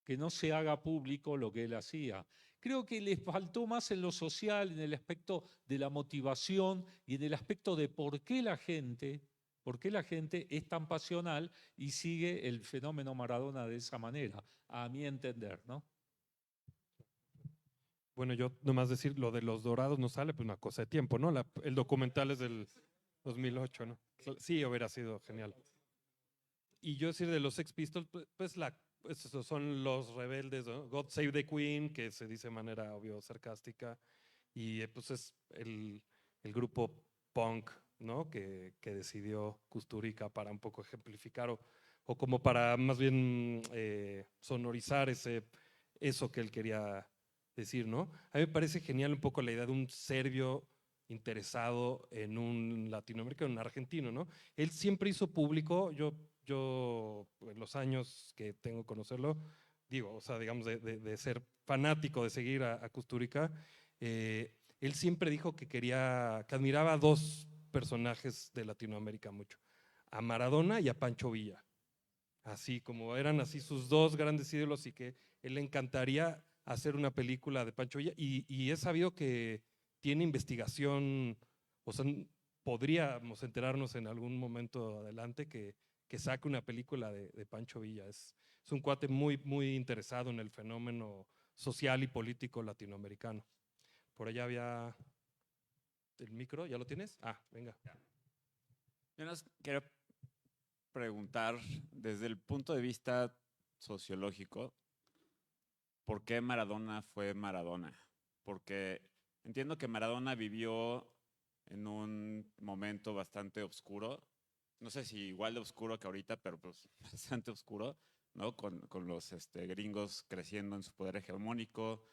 Speaker 2: que no se haga público lo que él hacía. Creo que les faltó más en lo social, en el aspecto de la motivación y en el aspecto de por qué la gente es tan pasional y sigue el fenómeno Maradona de esa manera, a mi entender, ¿no?
Speaker 1: Bueno, yo nomás decir, lo de los Dorados no sale, pues una cosa de tiempo, ¿no? El documental es del 2008, ¿no? Sí, hubiera sido genial. Y yo decir de los Sex Pistols, pues esos son los rebeldes, ¿no? God Save the Queen, que se dice de manera obvio sarcástica, y pues es el grupo punk, ¿no? Que decidió Kusturica para un poco ejemplificar o como para más bien sonorizar eso que él quería decir, ¿no? A mí me parece genial un poco la idea de un serbio interesado en un latinoamericano, un argentino, ¿no? Él siempre hizo público, yo en los años que tengo que conocerlo, digo, o sea, digamos, de ser fanático, de seguir a Kusturica, él siempre dijo que admiraba a dos personajes de Latinoamérica mucho, a Maradona y a Pancho Villa. Así como eran así sus dos grandes ídolos y que él le encantaría hacer una película de Pancho Villa y he sabido que tiene investigación, o sea, podríamos enterarnos en algún momento adelante que saque una película de Pancho Villa. Es un cuate muy, muy interesado en el fenómeno social y político latinoamericano. Por allá había el micro, ¿ya lo tienes? Ah, venga.
Speaker 8: Yo nos quiero preguntar desde el punto de vista sociológico, ¿por qué Maradona fue Maradona? Porque entiendo que Maradona vivió en un momento bastante oscuro, no sé si igual de oscuro que ahorita, pero pues bastante oscuro, ¿no? Con los gringos creciendo en su poder hegemónico,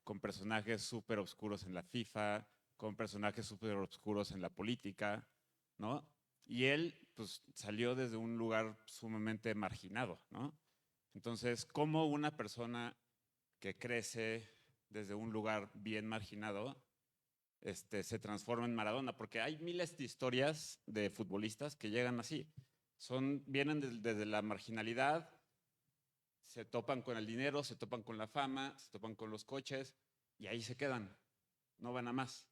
Speaker 8: con personajes súper oscuros en la FIFA, con personajes súper oscuros en la política, ¿no? Y él pues salió desde un lugar sumamente marginado, ¿no? Entonces, ¿cómo una persona que crece desde un lugar bien marginado se transforma en Maradona? Porque hay miles de historias de futbolistas que llegan así. Vienen desde la marginalidad, se topan con el dinero, se topan con la fama, se topan con los coches y ahí se quedan, no van a más.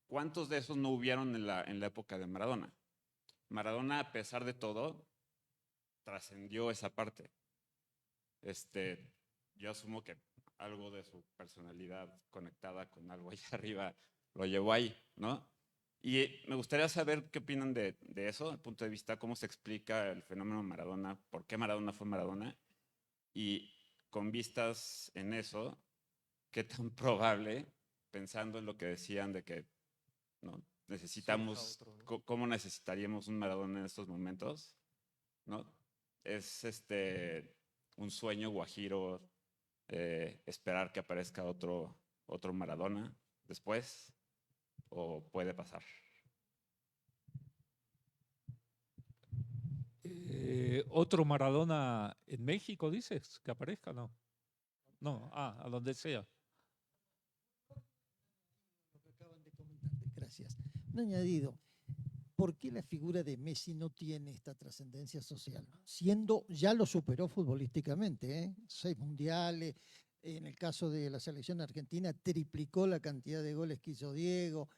Speaker 8: ¿Cuántos de esos no hubieron en la época de Maradona? Maradona, a pesar de todo, trascendió esa parte. Yo asumo que algo de su personalidad conectada con algo allá arriba lo llevó ahí, ¿no? Y me gustaría saber qué opinan de eso, desde el punto de vista, cómo se explica el fenómeno Maradona, por qué Maradona fue Maradona, y con vistas en eso, qué tan probable, pensando en lo que decían de que no necesitamos, cómo necesitaríamos un Maradona en estos momentos, ¿no? Es un sueño guajiro esperar que aparezca otro Maradona después, o puede pasar.
Speaker 2: ¿Otro Maradona en México, dices? ¿Que aparezca? No. No, a donde sea.
Speaker 4: Lo que acaban de comentar, gracias. Un añadido. ¿Por qué la figura de Messi no tiene esta trascendencia social? Siendo, ya lo superó futbolísticamente, ¿eh? 6 mundiales, en el caso de la selección argentina, triplicó la cantidad de goles que hizo Diego,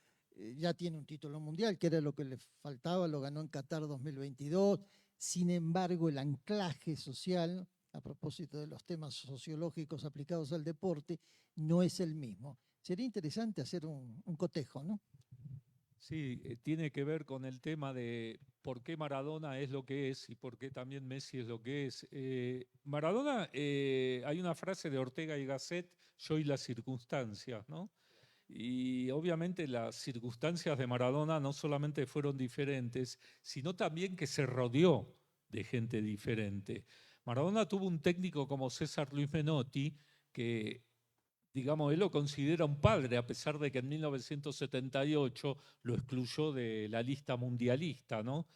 Speaker 4: ya tiene un título mundial, que era lo que le faltaba, lo ganó en Qatar 2022. Sin embargo, el anclaje social, a propósito de los temas sociológicos aplicados al deporte, no es el mismo. Sería interesante hacer un cotejo, ¿no?
Speaker 2: Sí, tiene que ver con el tema de por qué Maradona es lo que es y por qué también Messi es lo que es. Maradona, hay una frase de Ortega y Gasset, yo y las circunstancias, ¿no? Y obviamente las circunstancias de Maradona no solamente fueron diferentes, sino también que se rodeó de gente diferente. Maradona tuvo un técnico como César Luis Menotti, que, digamos, él lo considera un padre, a pesar de que en 1978 lo excluyó de la lista mundialista, ¿no?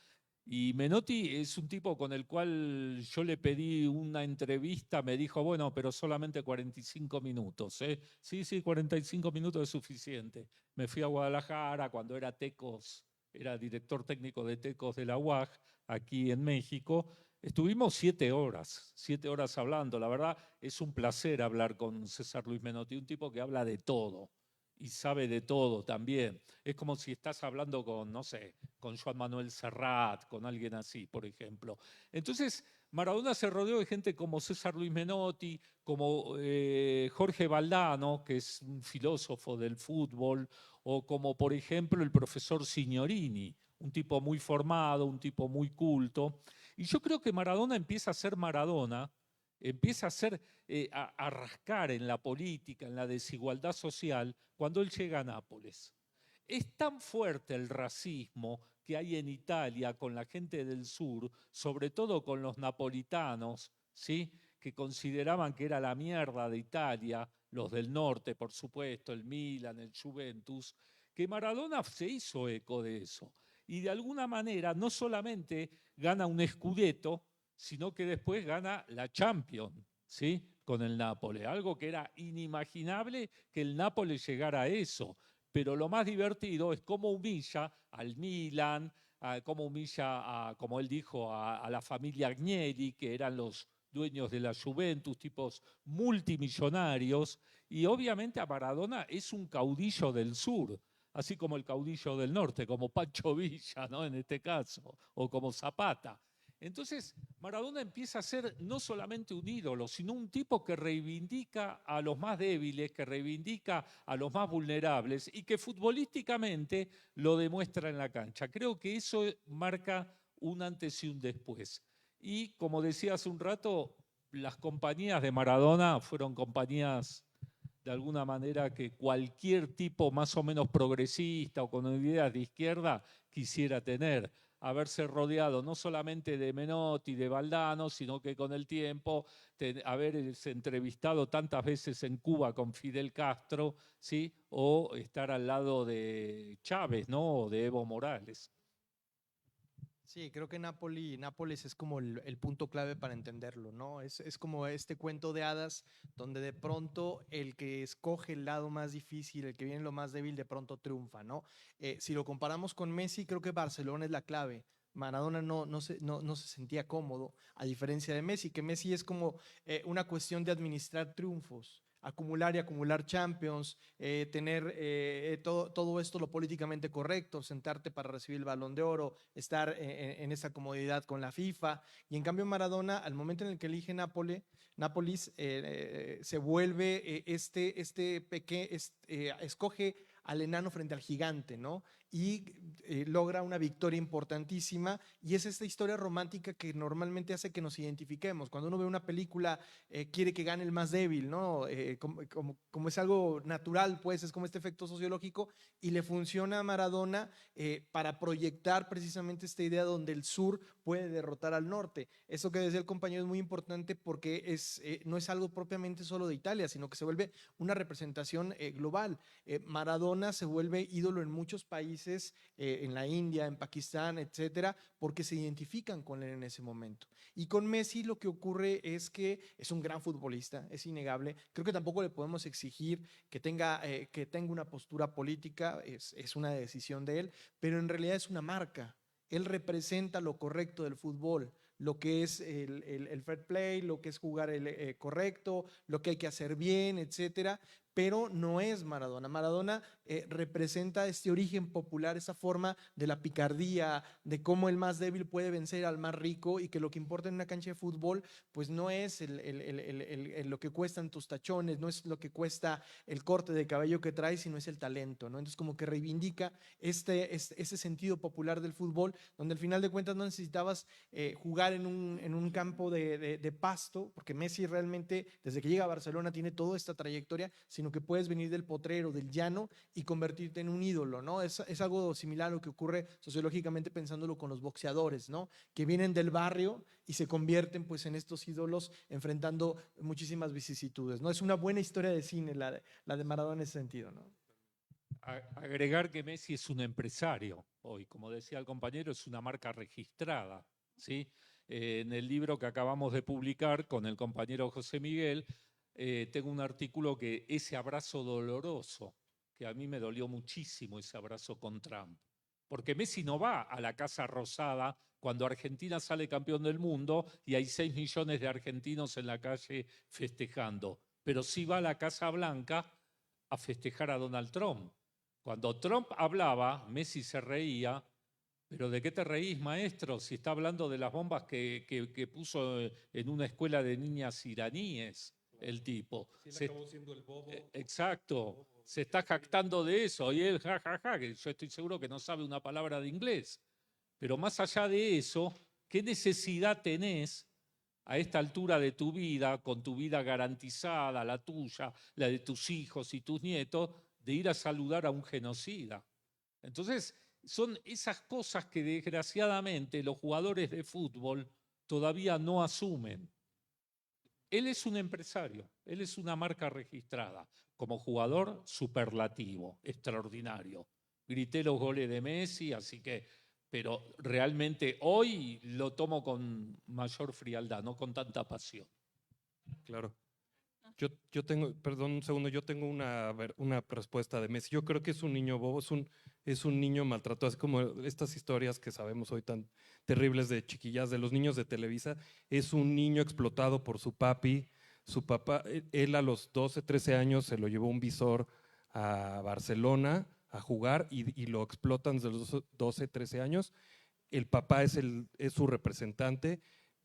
Speaker 2: Y Menotti es un tipo con el cual yo le pedí una entrevista, me dijo, bueno, pero solamente 45 minutos, ¿eh? Sí, 45 minutos es suficiente. Me fui a Guadalajara cuando era Tecos, era director técnico de Tecos de la UAG, aquí en México. Estuvimos 7 horas hablando. La verdad es un placer hablar con César Luis Menotti, un tipo que habla de todo y sabe de todo también. Es como si estás hablando con, no sé, con Joan Manuel Serrat, con alguien así, por ejemplo. Entonces, Maradona se rodeó de gente como César Luis Menotti, como Jorge Valdano, que es un filósofo del fútbol, o como, por ejemplo, el profesor Signorini, un tipo muy formado, un tipo muy culto. Y yo creo que Maradona empieza a ser Maradona, empieza a rascar en la política, en la desigualdad social, cuando él llega a Nápoles. Es tan fuerte el racismo que hay en Italia con la gente del sur, sobre todo con los napolitanos, ¿sí? Que consideraban que era la mierda de Italia, los del norte, por supuesto, el Milan, el Juventus, que Maradona se hizo eco de eso. Y de alguna manera no solamente gana un Scudetto, sino que después gana la Champions, ¿sí? Con el Nápoles, algo que era inimaginable que el Nápoles llegara a eso. Pero lo más divertido es cómo humilla al Milan, cómo humilla, como él dijo, a la familia Agnelli, que eran los dueños de la Juventus, tipos multimillonarios, y obviamente a Maradona es un caudillo del sur, así como el caudillo del norte, como Pancho Villa, ¿no? En este caso, o como Zapata. Entonces, Maradona empieza a ser no solamente un ídolo, sino un tipo que reivindica a los más débiles, que reivindica a los más vulnerables y que futbolísticamente lo demuestra en la cancha. Creo que eso marca un antes y un después. Y como decía hace un rato, las compañías de Maradona fueron compañías de alguna manera que cualquier tipo más o menos progresista o con ideas de izquierda quisiera tener. Haberse rodeado no solamente de Menotti, de Valdano, sino que con el tiempo haberse entrevistado tantas veces en Cuba con Fidel Castro, ¿sí? O estar al lado de Chávez, ¿no? O de Evo Morales.
Speaker 3: Sí, creo que Nápoles es como el punto clave para entenderlo, ¿no? Es como este cuento de hadas donde de pronto el que escoge el lado más difícil, el que viene lo más débil, de pronto triunfa, ¿no? Si lo comparamos con Messi, creo que Barcelona es la clave. Maradona no se sentía cómodo, a diferencia de Messi, que Messi es como una cuestión de administrar triunfos. acumular y acumular Champions, tener todo esto lo políticamente correcto, sentarte para recibir el Balón de Oro, estar en esa comodidad con la FIFA. Y en cambio Maradona, al momento en el que elige Nápoles, se vuelve escoge al enano frente al gigante, ¿no? Y logra una victoria importantísima, y es esta historia romántica que normalmente hace que nos identifiquemos. Cuando uno ve una película, quiere que gane el más débil, ¿no? Como es algo natural, pues es como este efecto sociológico, y le funciona a Maradona para proyectar precisamente esta idea donde el sur puede derrotar al norte. Eso que decía el compañero es muy importante, porque no es algo propiamente solo de Italia, sino que se vuelve una representación global. Maradona se vuelve ídolo en muchos países, en la India, en Pakistán, etcétera, porque se identifican con él en ese momento. Y con Messi lo que ocurre es que es un gran futbolista, es innegable. Creo que tampoco le podemos exigir que tenga una postura política, es una decisión de él, pero en realidad es una marca. Él representa lo correcto del fútbol, lo que es el fair play, lo que es jugar correcto, lo que hay que hacer bien, etcétera, pero no es Maradona. Maradona representa este origen popular, esa forma de la picardía, de cómo el más débil puede vencer al más rico, y que lo que importa en una cancha de fútbol pues no es lo que cuestan tus tachones, no es lo que cuesta el corte de cabello que traes, sino es el talento, ¿no? Entonces como que reivindica ese sentido popular del fútbol, donde al final de cuentas no necesitabas jugar en un campo de pasto, porque Messi realmente desde que llega a Barcelona tiene toda esta trayectoria, sino que puedes venir del potrero, del llano, y convertirte en un ídolo, ¿no? Es algo similar a lo que ocurre sociológicamente pensándolo con los boxeadores, ¿no? Que vienen del barrio y se convierten pues en estos ídolos enfrentando muchísimas vicisitudes, ¿no? Es una buena historia de cine la de Maradona en ese sentido, ¿no?
Speaker 2: Agregar que Messi es un empresario hoy, como decía el compañero, es una marca registrada, ¿sí? En el libro que acabamos de publicar con el compañero José Miguel, tengo un artículo que ese abrazo doloroso, que a mí me dolió muchísimo ese abrazo con Trump, porque Messi no va a la Casa Rosada cuando Argentina sale campeón del mundo y hay 6 millones de argentinos en la calle festejando, pero sí va a la Casa Blanca a festejar a Donald Trump. Cuando Trump hablaba, Messi se reía. ¿Pero de qué te reís, maestro? Si está hablando de las bombas que puso en una escuela de niñas iraníes el tipo.
Speaker 1: Sí, él acabó siendo el bobo.
Speaker 2: Exacto. Se está jactando de eso. Y él, jajaja, que yo estoy seguro que no sabe una palabra de inglés. Pero más allá de eso, ¿qué necesidad tenés a esta altura de tu vida, con tu vida garantizada, la tuya, la de tus hijos y tus nietos, de ir a saludar a un genocida? Entonces, son esas cosas que desgraciadamente los jugadores de fútbol todavía no asumen. Él es un empresario, él es una marca registrada. Como jugador, superlativo, extraordinario. Grité los goles de Messi, así que, pero realmente hoy lo tomo con mayor frialdad, no con tanta pasión.
Speaker 1: Claro. Yo tengo, perdón un segundo, yo tengo una respuesta de Messi. Yo creo que es un niño bobo, es un niño maltratado, es como estas historias que sabemos hoy tan terribles de chiquillas, de los niños de Televisa. Es un niño explotado por su papi. Su papá, él a los 12, 13 años se lo llevó un visor a Barcelona a jugar y lo explotan desde los 12, 13 años. El papá es su representante.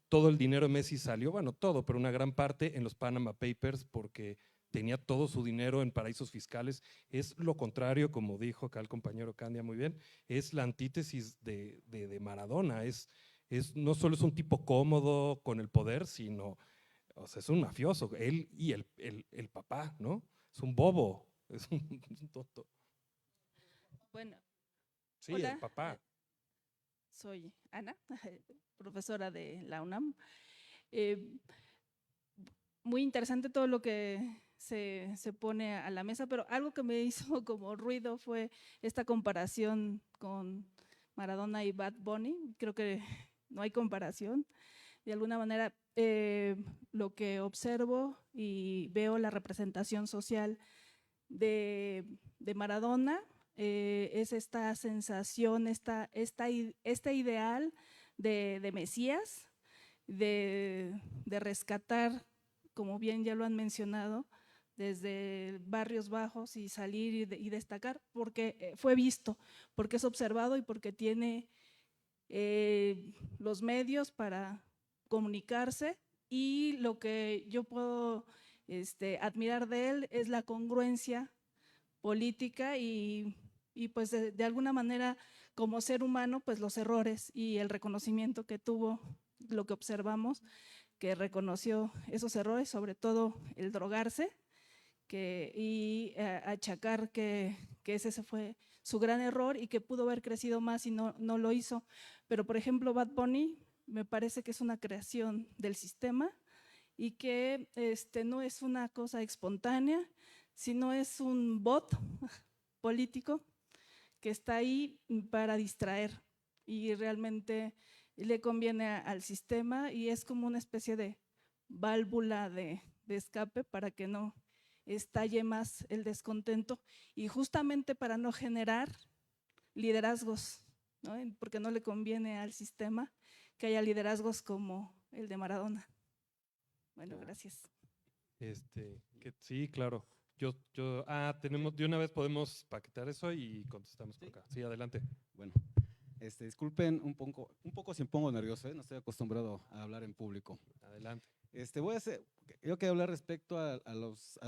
Speaker 1: Todo el dinero de Messi salió, bueno, todo, pero una gran parte en los Panama Papers, porque tenía todo su dinero en paraísos fiscales. Es lo contrario, como dijo acá el compañero Candia muy bien, es la antítesis de Maradona. No solo es un tipo cómodo con el poder, sino, o sea, es un mafioso. Él y el papá, ¿no? Es un bobo, es un tonto.
Speaker 9: Bueno,
Speaker 1: Sí,
Speaker 9: hola,
Speaker 1: el papá.
Speaker 9: soy Ana, profesora de la UNAM. Muy interesante todo lo que se pone a la mesa, pero algo que me hizo como ruido fue esta comparación con Maradona y Bad Bunny. Creo que no hay comparación. De alguna manera, lo que observo y veo la representación social de Maradona es esta sensación, este ideal de Mesías, de rescatar, como bien ya lo han mencionado, desde barrios bajos y salir y destacar, porque fue visto, porque es observado y porque tiene los medios para comunicarse, y lo que yo puedo admirar de él es la congruencia política y pues de alguna manera como ser humano, pues los errores y el reconocimiento que tuvo, lo que observamos, que reconoció esos errores, sobre todo el drogarse y achacar que ese fue su gran error y que pudo haber crecido más y no lo hizo. Pero por ejemplo Bad Bunny me parece que es una creación del sistema y que no es una cosa espontánea, sino es un bot político que está ahí para distraer y realmente le conviene al sistema y es como una especie de válvula de escape para que no estalle más el descontento y justamente para no generar liderazgos, ¿no? Porque no le conviene al sistema que haya liderazgos como el de Maradona. Bueno, gracias.
Speaker 1: Sí, claro. Tenemos, de una vez podemos paquetar eso y contestamos por acá. Sí, adelante.
Speaker 10: Bueno, disculpen un poco si me pongo nervioso, no estoy acostumbrado a hablar en público.
Speaker 1: Adelante.
Speaker 10: Yo quiero hablar respecto a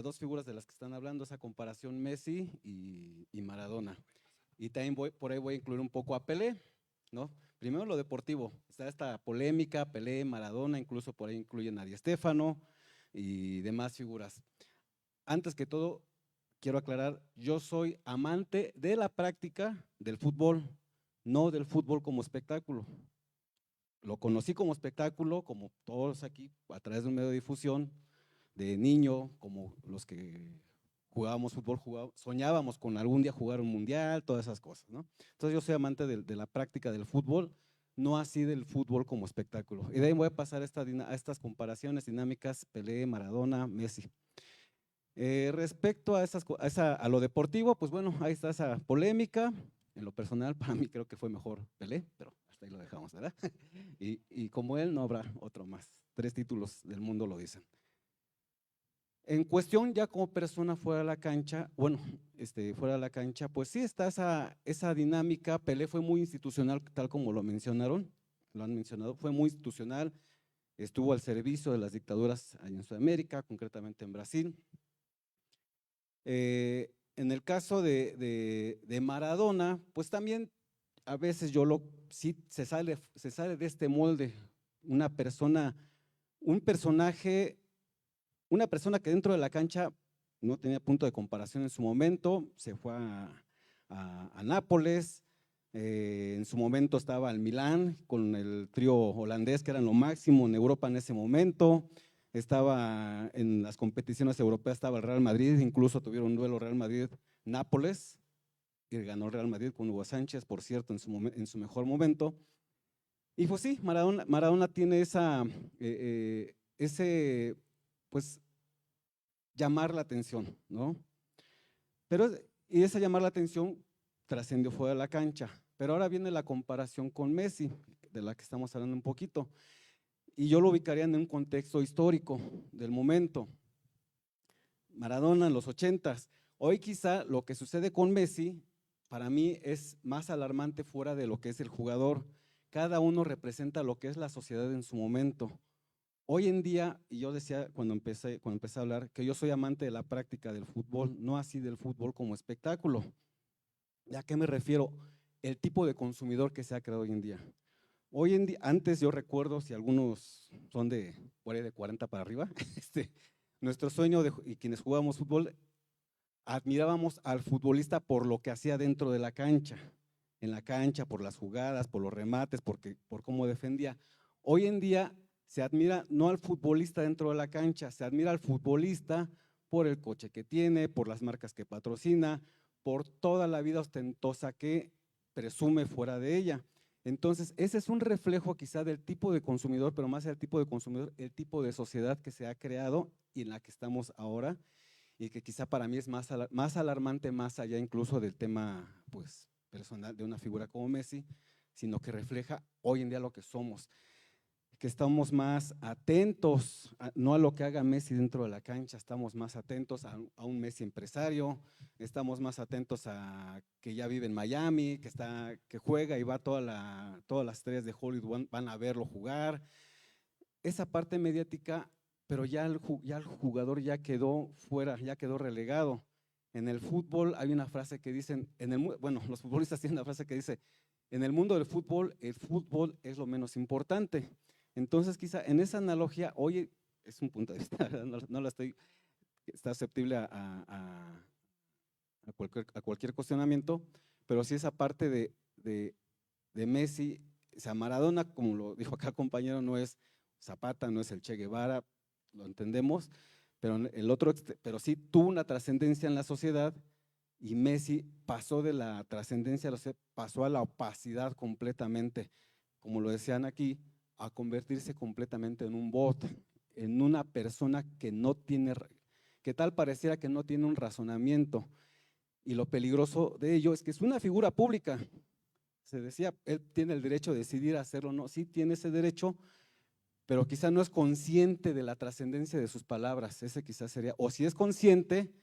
Speaker 10: dos figuras de las que están hablando, esa comparación Messi y Maradona. Y también por ahí voy a incluir un poco a Pelé, ¿no? Primero lo deportivo, está esta polémica, Pelé, Maradona, incluso por ahí incluyen a Di Stéfano y demás figuras. Antes que todo, quiero aclarar, yo soy amante de la práctica del fútbol, no del fútbol como espectáculo. Lo conocí como espectáculo, como todos aquí, a través de un medio de difusión, de niño, como los que jugábamos fútbol, soñábamos con algún día jugar un mundial, todas esas cosas, ¿no? Entonces yo soy amante de la práctica del fútbol, no así del fútbol como espectáculo. Y de ahí voy a pasar a estas comparaciones dinámicas, Pelé, Maradona, Messi. Respecto a lo deportivo, pues bueno, ahí está esa polémica. En lo personal, para mí creo que fue mejor Pelé, pero hasta ahí lo dejamos, ¿verdad? Y como él, no habrá otro más. 3 títulos del mundo lo dicen. En cuestión ya como persona fuera de la cancha, fuera de la cancha, pues sí está esa dinámica. Pelé fue muy institucional, tal como lo han mencionado, fue muy institucional, estuvo al servicio de las dictaduras allá en Sudamérica, concretamente en Brasil. En el caso de Maradona, pues también a veces sí se sale de este molde, una persona que dentro de la cancha no tenía punto de comparación en su momento, se fue a Nápoles, en su momento estaba al Milán con el trío holandés que eran lo máximo en Europa en ese momento, estaba en las competiciones europeas, estaba el Real Madrid, incluso tuvieron un duelo Real Madrid-Nápoles y ganó el Real Madrid con Hugo Sánchez, por cierto, en su mejor momento. Y pues sí, Maradona tiene ese pues llamar la atención, ¿no? Y esa llamar la atención trascendió fuera de la cancha. Pero ahora viene la comparación con Messi, de la que estamos hablando un poquito. Y yo lo ubicaría en un contexto histórico del momento. Maradona en los 80s. Hoy quizá lo que sucede con Messi, para mí es más alarmante fuera de lo que es el jugador. Cada uno representa lo que es la sociedad en su momento. Hoy en día, y yo decía cuando empecé a hablar, que yo soy amante de la práctica del fútbol, no así del fútbol como espectáculo. ¿A qué me refiero? El tipo de consumidor que se ha creado hoy en día. Hoy en día, antes yo recuerdo, si algunos son por ahí de 40 para arriba, nuestro sueño y quienes jugábamos fútbol, admirábamos al futbolista por lo que hacía dentro de la cancha, en la cancha, por las jugadas, por los remates, por cómo defendía. Hoy en día se admira no al futbolista dentro de la cancha, se admira al futbolista por el coche que tiene, por las marcas que patrocina, por toda la vida ostentosa que presume fuera de ella. Entonces, ese es un reflejo quizá del tipo de consumidor, pero más del tipo de consumidor, el tipo de sociedad que se ha creado y en la que estamos ahora, y que quizá para mí es más alarmante, más allá incluso del tema pues, personal de una figura como Messi, sino que refleja hoy en día lo que somos. que estamos más atentos, no a lo que haga Messi dentro de la cancha, estamos más atentos a un Messi empresario, estamos más atentos a que ya vive en Miami, que juega y va todas las estrellas de Hollywood van a verlo jugar. Esa parte mediática, pero ya el jugador ya quedó fuera, ya quedó relegado. En el fútbol hay una frase que dicen, los futbolistas tienen una frase que dice, en el mundo del fútbol, el fútbol es lo menos importante. Entonces, quizá en esa analogía, oye, es un punto de vista, no la estoy, está susceptible a cualquier cuestionamiento, pero sí esa parte de Messi, o sea, Maradona, como lo dijo acá el compañero, no es Zapata, no es el Che Guevara, lo entendemos, pero sí tuvo una trascendencia en la sociedad y Messi pasó de la trascendencia, pasó a la opacidad completamente, como lo decían aquí, a convertirse completamente en un bot, en una persona que tal pareciera que no tiene un razonamiento. Y lo peligroso de ello es que es una figura pública. Se decía, él tiene el derecho de decidir hacerlo o no, sí tiene ese derecho, pero quizá no es consciente de la trascendencia de sus palabras, ese quizás sería, o si es consciente,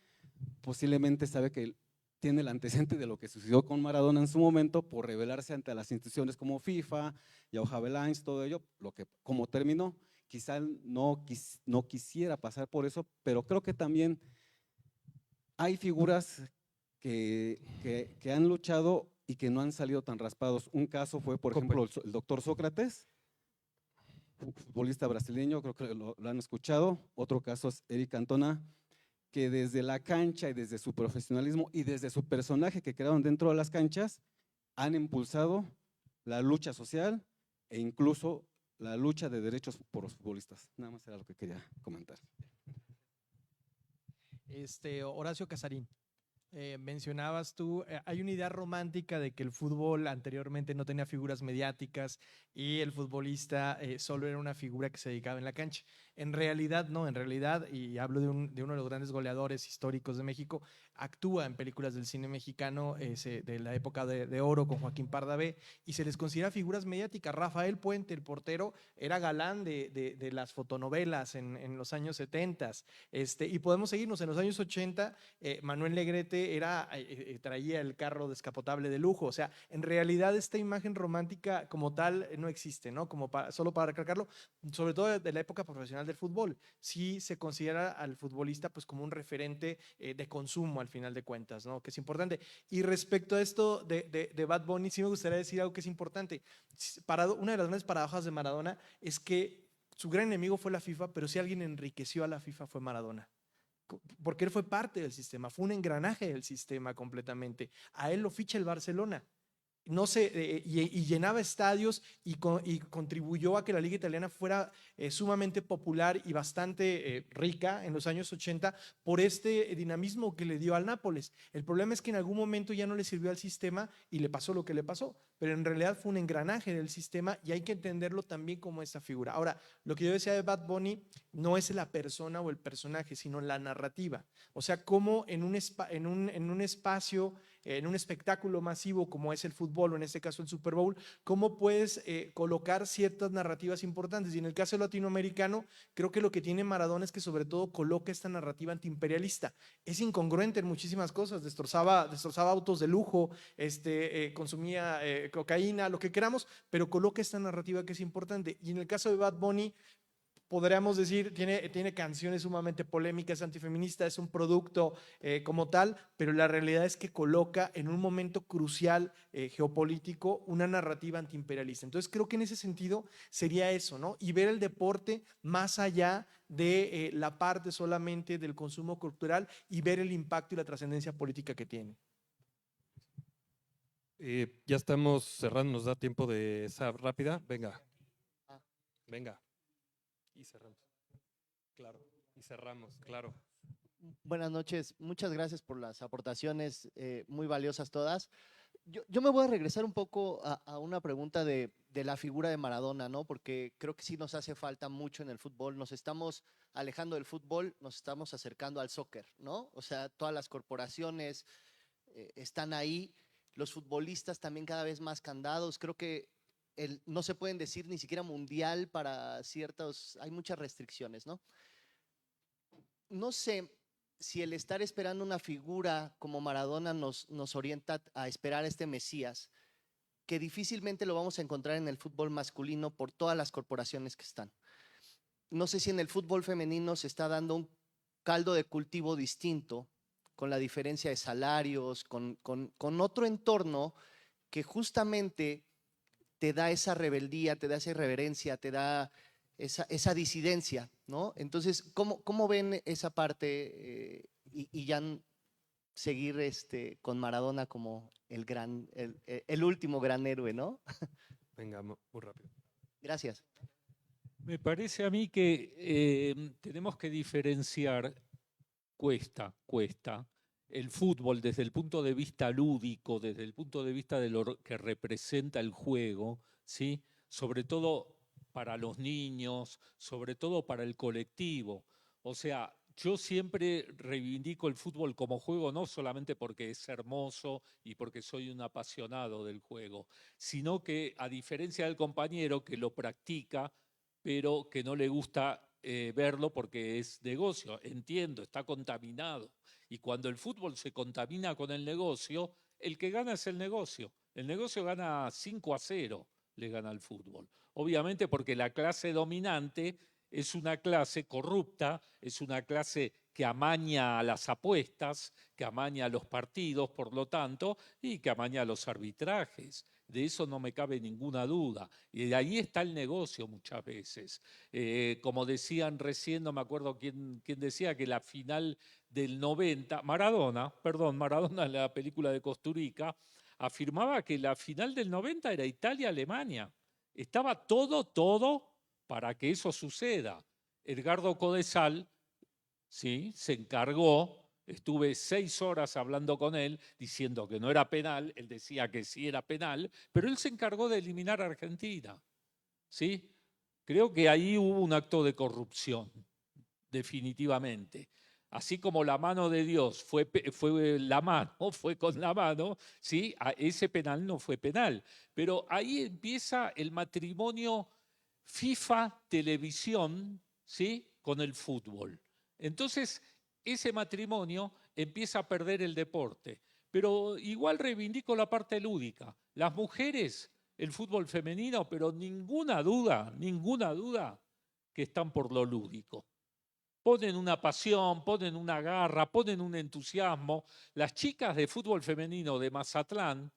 Speaker 10: posiblemente sabe que tiene el antecedente de lo que sucedió con Maradona en su momento por rebelarse ante las instituciones como FIFA, Joao Havelange, todo ello, lo que como terminó, quizá no quisiera pasar por eso, pero creo que también hay figuras que han luchado y que no han salido tan raspados. Un caso fue, por ejemplo, el doctor Sócrates, futbolista brasileño, creo que lo han escuchado. Otro caso es Eric Cantona, que desde la cancha y desde su profesionalismo y desde su personaje que crearon dentro de las canchas, han impulsado la lucha social e incluso la lucha de derechos por los futbolistas. Nada más era lo que quería comentar.
Speaker 3: Horacio Casarín. Mencionabas tú, hay una idea romántica de que el fútbol anteriormente no tenía figuras mediáticas y el futbolista solo era una figura que se dedicaba en la cancha. En realidad no, en realidad, y hablo de uno de los grandes goleadores históricos de México, actúa en películas del cine mexicano de la época de oro con Joaquín Pardavé y se les considera figuras mediáticas. Rafael Puente, el portero, era galán de las fotonovelas en los años 70 y podemos seguirnos en los años 80, Manuel Negrete traía el carro descapotable de lujo. O sea, en realidad esta imagen romántica como tal no existe, ¿no? Solo para recalcarlo, sobre todo de la época profesional del fútbol. Sí se considera al futbolista pues como un referente de consumo al final de cuentas, ¿no? Que es importante. Y respecto a esto de Bad Bunny, sí me gustaría decir algo que es importante. Una de las grandes paradojas de Maradona es que su gran enemigo fue la FIFA, pero si alguien enriqueció a la FIFA fue Maradona. Porque él fue parte del sistema, fue un engranaje del sistema completamente. A él lo ficha el Barcelona. No sé, y llenaba estadios y contribuyó a que la liga italiana fuera sumamente popular y bastante rica en los años 80 por este dinamismo que le dio al Nápoles. El problema es que en algún momento ya no le sirvió al sistema y le pasó lo que le pasó, pero en realidad fue un engranaje del sistema y hay que entenderlo también como esta figura. Ahora, lo que yo decía de Bad Bunny no es la persona o el personaje, sino la narrativa. O sea, cómo en un espacio, en un espectáculo masivo como es el fútbol o en este caso el Super Bowl, cómo puedes colocar ciertas narrativas importantes. Y en el caso latinoamericano, creo que lo que tiene Maradona es que sobre todo coloca esta narrativa antiimperialista. Es incongruente en muchísimas cosas, destrozaba autos de lujo, consumía cocaína, lo que queramos, pero coloca esta narrativa que es importante. Y en el caso de Bad Bunny, podríamos decir, tiene canciones sumamente polémicas, antifeministas, es un producto como tal, pero la realidad es que coloca en un momento crucial geopolítico una narrativa antiimperialista. Entonces creo que en ese sentido sería eso, ¿no? Y ver el deporte más allá de la parte solamente del consumo cultural y ver el impacto y la trascendencia política que tiene.
Speaker 1: Ya estamos cerrando, nos da tiempo de esa rápida. Venga. Venga. Y cerramos. Claro. Y cerramos, claro.
Speaker 11: Buenas noches. Muchas gracias por las aportaciones, muy valiosas todas. Yo me voy a regresar un poco a una pregunta de la figura de Maradona, ¿no? Porque creo que sí nos hace falta mucho en el fútbol. Nos estamos alejando del fútbol, nos estamos acercando al soccer, ¿no? O sea, todas las corporaciones están ahí, los futbolistas también cada vez más candados. Creo que no se pueden decir ni siquiera mundial para ciertos, hay muchas restricciones, ¿no? No sé si el estar esperando una figura como Maradona nos orienta a esperar a este Mesías, que difícilmente lo vamos a encontrar en el fútbol masculino por todas las corporaciones que están. No sé si en el fútbol femenino se está dando un caldo de cultivo distinto, con la diferencia de salarios, con otro entorno que justamente te da esa rebeldía, te da esa irreverencia, te da esa disidencia, ¿no? Entonces, ¿cómo ven esa parte y ya seguir con Maradona como el último gran héroe, ¿no?
Speaker 1: Venga, muy rápido.
Speaker 11: Gracias.
Speaker 2: Me parece a mí que tenemos que diferenciar, cuesta, el fútbol desde el punto de vista lúdico, desde el punto de vista de lo que representa el juego, ¿sí? Sobre todo para los niños, sobre todo para el colectivo. O sea, yo siempre reivindico el fútbol como juego, no solamente porque es hermoso y porque soy un apasionado del juego, sino que a diferencia del compañero que lo practica, pero que no le gusta verlo porque es negocio. Entiendo, está contaminado. Y cuando el fútbol se contamina con el negocio, el que gana es el negocio. El negocio gana 5-0, le gana al fútbol. Obviamente porque la clase dominante es una clase corrupta, es una clase que amaña a las apuestas, que amaña a los partidos, por lo tanto, y que amaña a los arbitrajes. De eso no me cabe ninguna duda. Y de ahí está el negocio muchas veces. Como decían recién, no me acuerdo quién decía que la final del 90, Maradona en la película de Kosturica, afirmaba que la final del 90 era Italia-Alemania. Estaba todo para que eso suceda. Edgardo Codesal, ¿sí?, se encargó. Estuve 6 horas hablando con él, diciendo que no era penal, él decía que sí era penal, pero él se encargó de eliminar a Argentina, ¿sí? Creo que ahí hubo un acto de corrupción, definitivamente. Así como la mano de Dios fue con la mano, ¿sí? Ese penal no fue penal. Pero ahí empieza el matrimonio FIFA-televisión, ¿sí?, con el fútbol. Entonces, ese matrimonio empieza a perder el deporte. Pero igual reivindico la parte lúdica. Las mujeres, el fútbol femenino, pero ninguna duda que están por lo lúdico. Ponen una pasión, ponen una garra, ponen un entusiasmo. Las chicas de fútbol femenino de Mazatlán,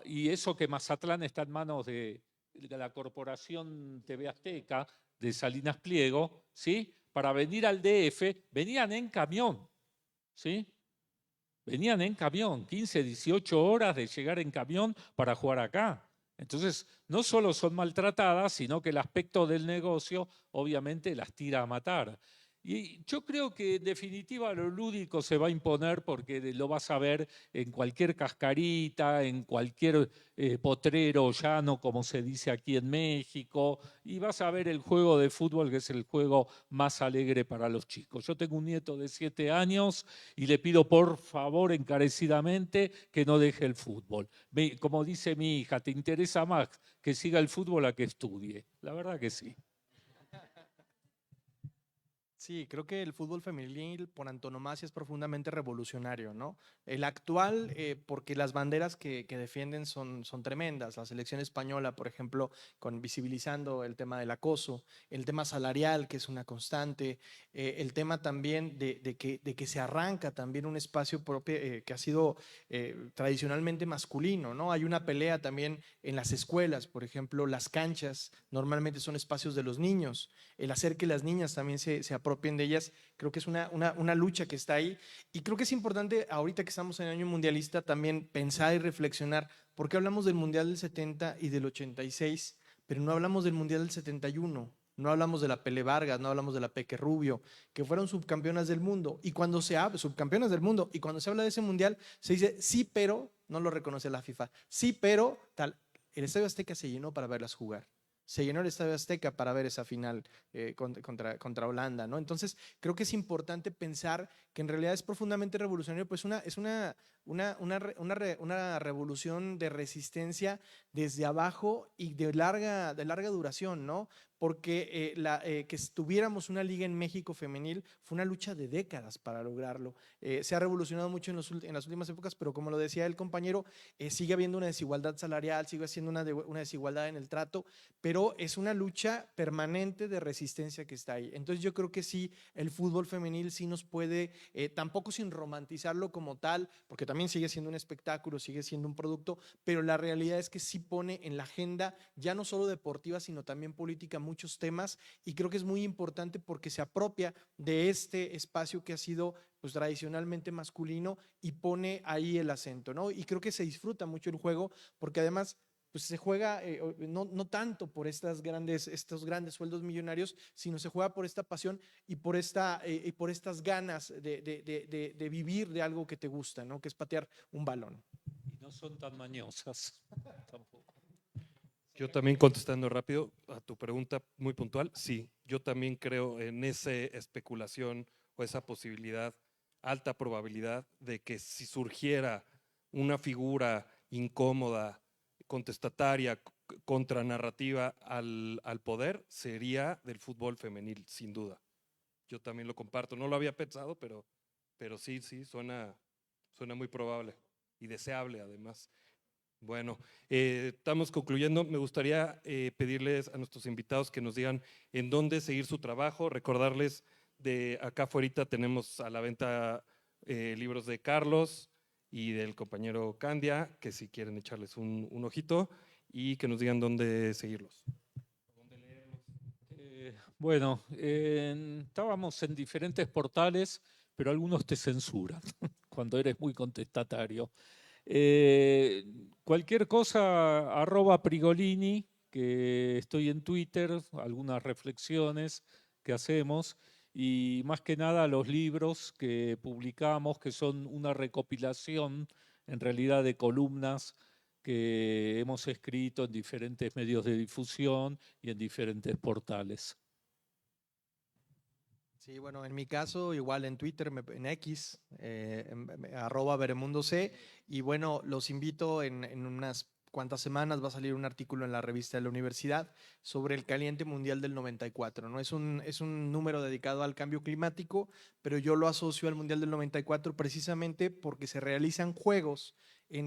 Speaker 2: y eso que Mazatlán está en manos de la Corporación TV Azteca, de Salinas Pliego, ¿sí?, para venir al DF, venían en camión, ¿sí? Venían en camión, 15, 18 horas de llegar en camión para jugar acá. Entonces, no solo son maltratadas, sino que el aspecto del negocio obviamente las tira a matar. Y yo creo que en definitiva lo lúdico se va a imponer porque lo vas a ver en cualquier cascarita, en cualquier potrero llano, como se dice aquí en México, y vas a ver el juego de fútbol, que es el juego más alegre para los chicos. Yo tengo un nieto de 7 años y le pido por favor encarecidamente que no deje el fútbol. Como dice mi hija, ¿te interesa más que siga el fútbol a que estudie? La verdad que sí.
Speaker 3: Sí, creo que el fútbol femenil por antonomasia es profundamente revolucionario, ¿no? El actual, porque las banderas que defienden son tremendas. La selección española, por ejemplo, visibilizando el tema del acoso, el tema salarial, que es una constante, el tema también de que se arranca también un espacio propio que ha sido tradicionalmente masculino, ¿no? Hay una pelea también en las escuelas, por ejemplo, las canchas normalmente son espacios de los niños. El hacer que las niñas también se apropien de ellas, creo que es una lucha que está ahí. Y creo que es importante, ahorita que estamos en el año mundialista, también pensar y reflexionar, porque hablamos del Mundial del 70 y del 86, pero no hablamos del Mundial del 71, no hablamos de la Pele Vargas, no hablamos de la Peque Rubio, que fueron subcampeonas del mundo. Y cuando se habla, subcampeonas del mundo, y cuando se habla de ese Mundial, se dice, sí, pero, no lo reconoce la FIFA, sí, pero, tal. El Estadio Azteca se llenó para verlas jugar. se llenó el Estadio Azteca para ver esa final contra Holanda, ¿no? Entonces, creo que es importante pensar que en realidad es profundamente revolucionario, pues es una revolución de resistencia desde abajo y de larga duración, ¿no? Porque que tuviéramos una liga en México femenil fue una lucha de décadas para lograrlo. Se ha revolucionado mucho en las últimas épocas, pero como lo decía el compañero, sigue habiendo una desigualdad salarial, sigue habiendo una desigualdad en el trato, pero es una lucha permanente de resistencia que está ahí. Entonces yo creo que sí, el fútbol femenil sí nos puede, tampoco sin romantizarlo como tal, porque también sigue siendo un espectáculo, sigue siendo un producto, pero la realidad es que sí pone en la agenda, ya no solo deportiva, sino también política, muchos temas, y creo que es muy importante porque se apropia de este espacio que ha sido pues tradicionalmente masculino y pone ahí el acento, ¿no? Y creo que se disfruta mucho el juego porque además pues se juega no tanto por estos grandes sueldos millonarios, sino se juega por esta pasión y por estas ganas de vivir de algo que te gusta, ¿no? Que es patear un balón.
Speaker 2: Y no son tan mañosas tampoco.
Speaker 1: Yo también contestando rápido a tu pregunta muy puntual, sí, yo también creo en esa especulación o esa posibilidad, alta probabilidad de que si surgiera una figura incómoda, contestataria, contranarrativa al poder, sería del fútbol femenil, sin duda. Yo también lo comparto, no lo había pensado, pero sí, suena muy probable y deseable además. Bueno, estamos concluyendo. Me gustaría pedirles a nuestros invitados que nos digan en dónde seguir su trabajo, recordarles de acá afuera tenemos a la venta libros de Carlos y del compañero Candia, que si quieren echarles un ojito y que nos digan dónde seguirlos.
Speaker 2: Bueno, estábamos en diferentes portales, pero algunos te censuran cuando eres muy contestatario. Cualquier cosa, @Prigolini, que estoy en Twitter, algunas reflexiones que hacemos y más que nada los libros que publicamos, que son una recopilación en realidad de columnas que hemos escrito en diferentes medios de difusión y en diferentes portales.
Speaker 3: Sí, bueno, en mi caso, igual en Twitter, en X, @VeremundoC, y bueno, los invito en unas cuantas semanas va a salir un artículo en la revista de la universidad sobre el caliente mundial del 94, ¿no? Es un número dedicado al cambio climático, pero yo lo asocio al mundial del 94 precisamente porque se realizan juegos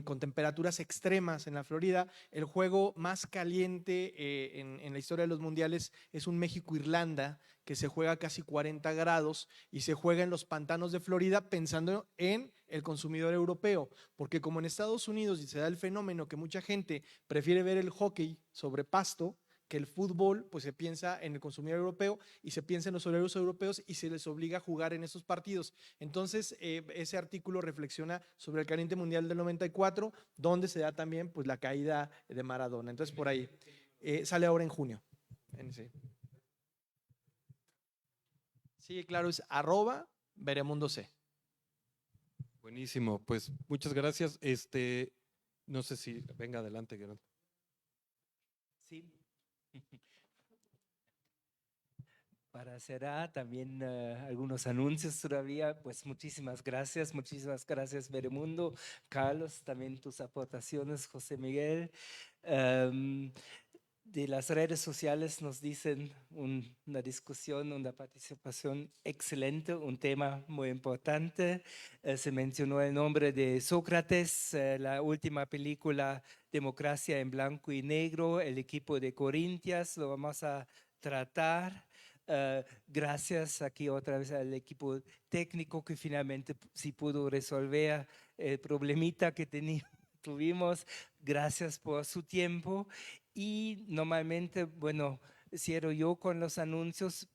Speaker 3: con temperaturas extremas en la Florida. El juego más caliente en la historia de los mundiales es un México-Irlanda, que se juega a casi 40 grados y se juega en los pantanos de Florida pensando en el consumidor europeo, porque como en Estados Unidos se da el fenómeno que mucha gente prefiere ver el hockey sobre pasto, que el fútbol, pues se piensa en el consumidor europeo y se piensa en los horarios europeos y se les obliga a jugar en esos partidos. Entonces, ese artículo reflexiona sobre el caliente mundial del 94, donde se da también pues la caída de Maradona. Entonces, por ahí, sale ahora en junio. Sí, claro, es @VeremundoC.
Speaker 1: Buenísimo, pues muchas gracias. No sé si venga adelante, Gerardo.
Speaker 12: Sí. Para cerrar también algunos anuncios todavía, pues muchísimas gracias Veremundo, Carlos, también tus aportaciones, José Miguel. De las redes sociales nos dicen una discusión, una participación excelente, un tema muy importante. Se mencionó el nombre de Sócrates, la última película Democracia en Blanco y Negro, el equipo de Corintias, lo vamos a tratar. Gracias aquí otra vez al equipo técnico que finalmente sí pudo resolver el problemita que tuvimos. Gracias por su tiempo. Y normalmente, bueno, cierro yo con los anuncios,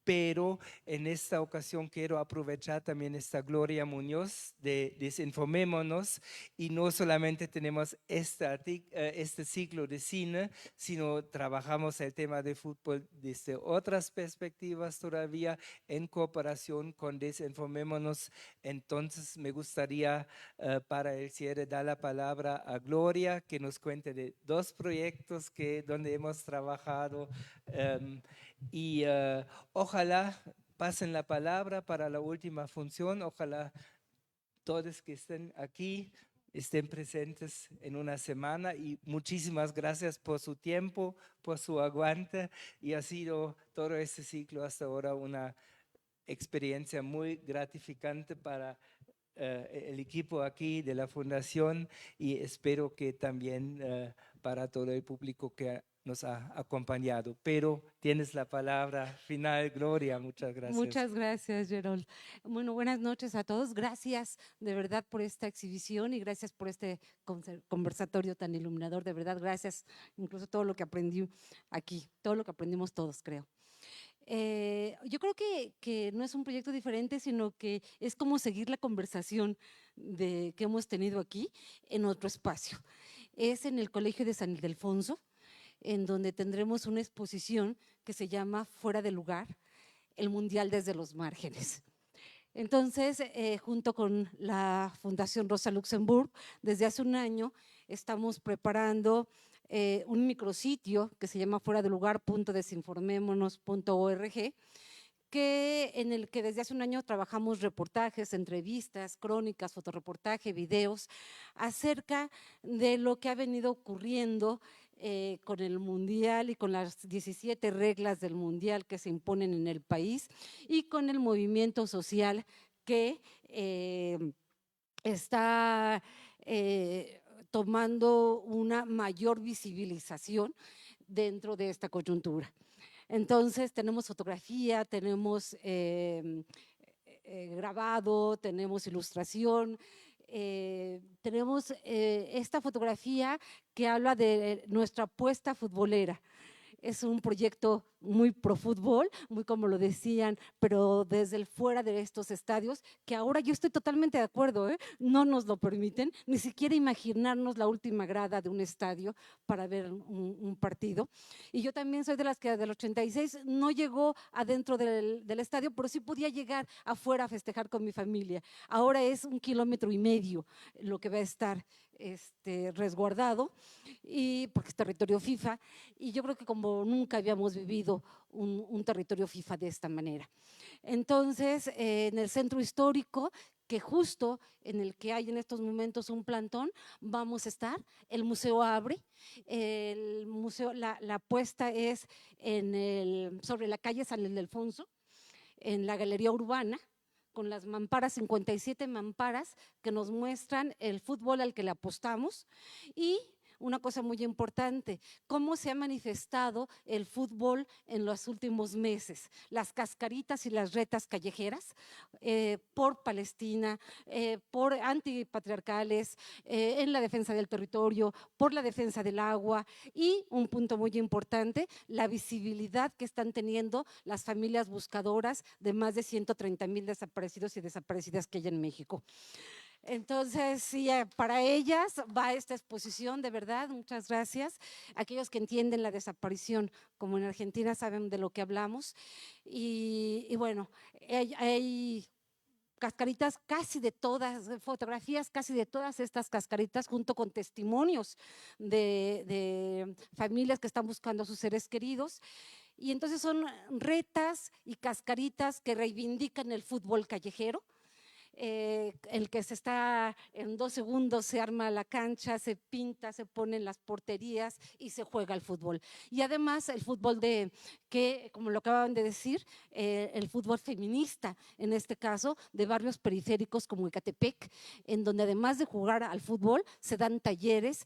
Speaker 12: pero en esta ocasión quiero aprovechar también esta Gloria Muñoz de Desinformémonos, y no solamente tenemos este ciclo de cine, sino trabajamos el tema de fútbol desde otras perspectivas todavía en cooperación con Desinformémonos. Entonces me gustaría para el cierre dar la palabra a Gloria, que nos cuente de 2 proyectos donde hemos trabajado, y ojalá pasen la palabra para la última función. Ojalá todos que estén aquí estén presentes en una semana, y muchísimas gracias por su tiempo, por su aguante, y ha sido todo este ciclo hasta ahora una experiencia muy gratificante para el equipo aquí de la Fundación, y espero que también para todo el público que nos ha acompañado. Pero tienes la palabra final, Gloria. Muchas gracias.
Speaker 13: Muchas gracias, Gerald. Bueno, buenas noches a todos. Gracias de verdad por esta exhibición y gracias por este conversatorio tan iluminador. De verdad, gracias. Incluso todo lo que aprendí aquí, todo lo que aprendimos todos, creo. Yo creo que no es un proyecto diferente, sino que es como seguir la conversación que hemos tenido aquí en otro espacio. Es en el Colegio de San Ildefonso, en donde tendremos una exposición que se llama Fuera de lugar, el Mundial desde los márgenes. Entonces, junto con la Fundación Rosa Luxemburg, desde hace un año estamos preparando un micrositio que se llama fueradelugar.desinformémonos.org, en el que desde hace un año trabajamos reportajes, entrevistas, crónicas, fotoreportaje, videos, acerca de lo que ha venido ocurriendo con el Mundial y con las 17 reglas del Mundial que se imponen en el país y con el movimiento social que está tomando una mayor visibilización dentro de esta coyuntura. Entonces tenemos fotografía, tenemos grabado, tenemos ilustración, tenemos esta fotografía que habla de nuestra apuesta futbolera. Es un proyecto muy pro fútbol, muy como lo decían, pero desde el fuera de estos estadios, que ahora yo estoy totalmente de acuerdo, no nos lo permiten, ni siquiera imaginarnos la última grada de un estadio para ver un partido. Y yo también soy de las que del 86 no llegó adentro del estadio, pero sí podía llegar afuera a festejar con mi familia. Ahora es 1,5 kilómetros lo que va a estar resguardado, y porque es territorio FIFA, y yo creo que como nunca habíamos vivido un territorio FIFA de esta manera. Entonces, en el centro histórico, que justo en el que hay en estos momentos un plantón, vamos a estar, el museo abre, el museo, la apuesta es sobre la calle San Ildefonso, en la Galería Urbana, con las mamparas, 57 mamparas que nos muestran el fútbol al que le apostamos. Y una cosa muy importante, cómo se ha manifestado el fútbol en los últimos meses, las cascaritas y las retas callejeras por Palestina, por antipatriarcales, en la defensa del territorio, por la defensa del agua, y un punto muy importante, la visibilidad que están teniendo las familias buscadoras de más de 130,000 desaparecidos y desaparecidas que hay en México. Entonces, sí, para ellas va esta exposición, de verdad, muchas gracias. Aquellos que entienden la desaparición, como en Argentina, saben de lo que hablamos. Y bueno, hay cascaritas casi de todas, fotografías casi de todas estas cascaritas, junto con testimonios de familias que están buscando a sus seres queridos. Y entonces son retas y cascaritas que reivindican el fútbol callejero. El que se está en 2 segundos se arma la cancha, se pinta, se ponen las porterías y se juega el fútbol. Y además el fútbol que, como lo acababan de decir, el fútbol feminista, en este caso, de barrios periféricos como Ecatepec, en donde además de jugar al fútbol, se dan talleres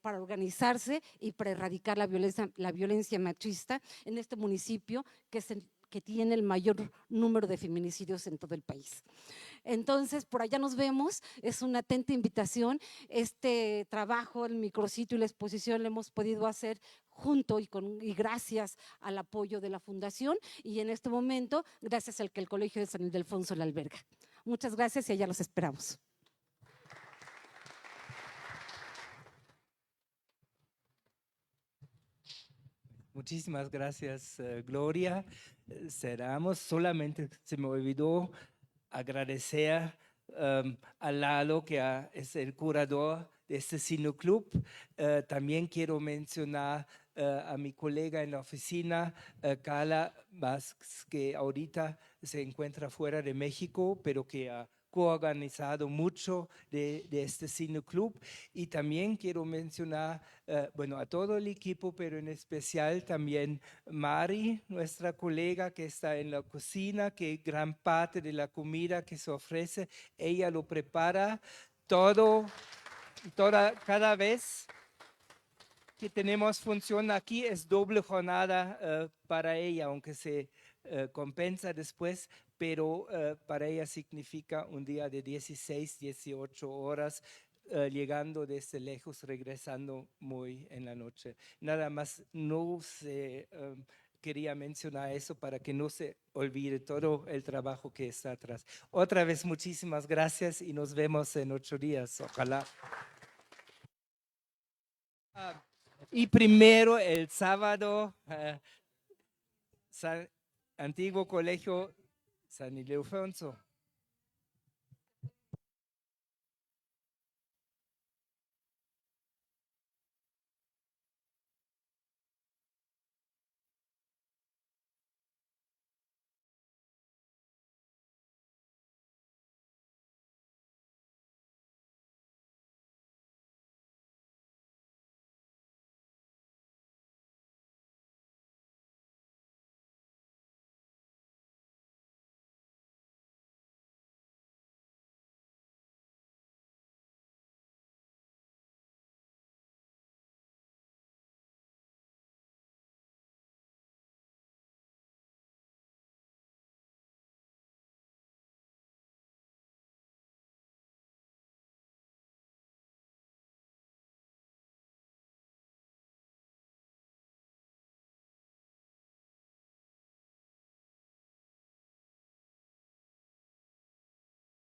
Speaker 13: para organizarse y para erradicar la violencia machista en este municipio, que es que tiene el mayor número de feminicidios en todo el país. Entonces, por allá nos vemos, es una atenta invitación. Este trabajo, el micrositio y la exposición lo hemos podido hacer junto y gracias al apoyo de la Fundación, y en este momento, gracias al que el Colegio de San Ildefonso la alberga. Muchas gracias y allá los esperamos.
Speaker 12: Muchísimas gracias, Gloria. Cerramos. Solamente se me olvidó agradecer a Lalo, que es el curador de este cineclub. También quiero mencionar a mi colega en la oficina, Carla Vázquez, que ahorita se encuentra fuera de México, pero que ha coorganizado mucho de este cineclub. Y también quiero mencionar, bueno, a todo el equipo, pero en especial también Mari, nuestra colega que está en la cocina, que gran parte de la comida que se ofrece, ella lo prepara todo, cada vez que tenemos función aquí es doble jornada para ella, aunque se compensa después, pero para ella significa un día de 16, 18 horas, llegando desde lejos, regresando muy en la noche. Nada más no se quería mencionar eso para que no se olvide todo el trabajo que está atrás. Otra vez, muchísimas gracias y nos vemos en 8 días, ojalá. Y primero el sábado, Antiguo Colegio San Ildefonso.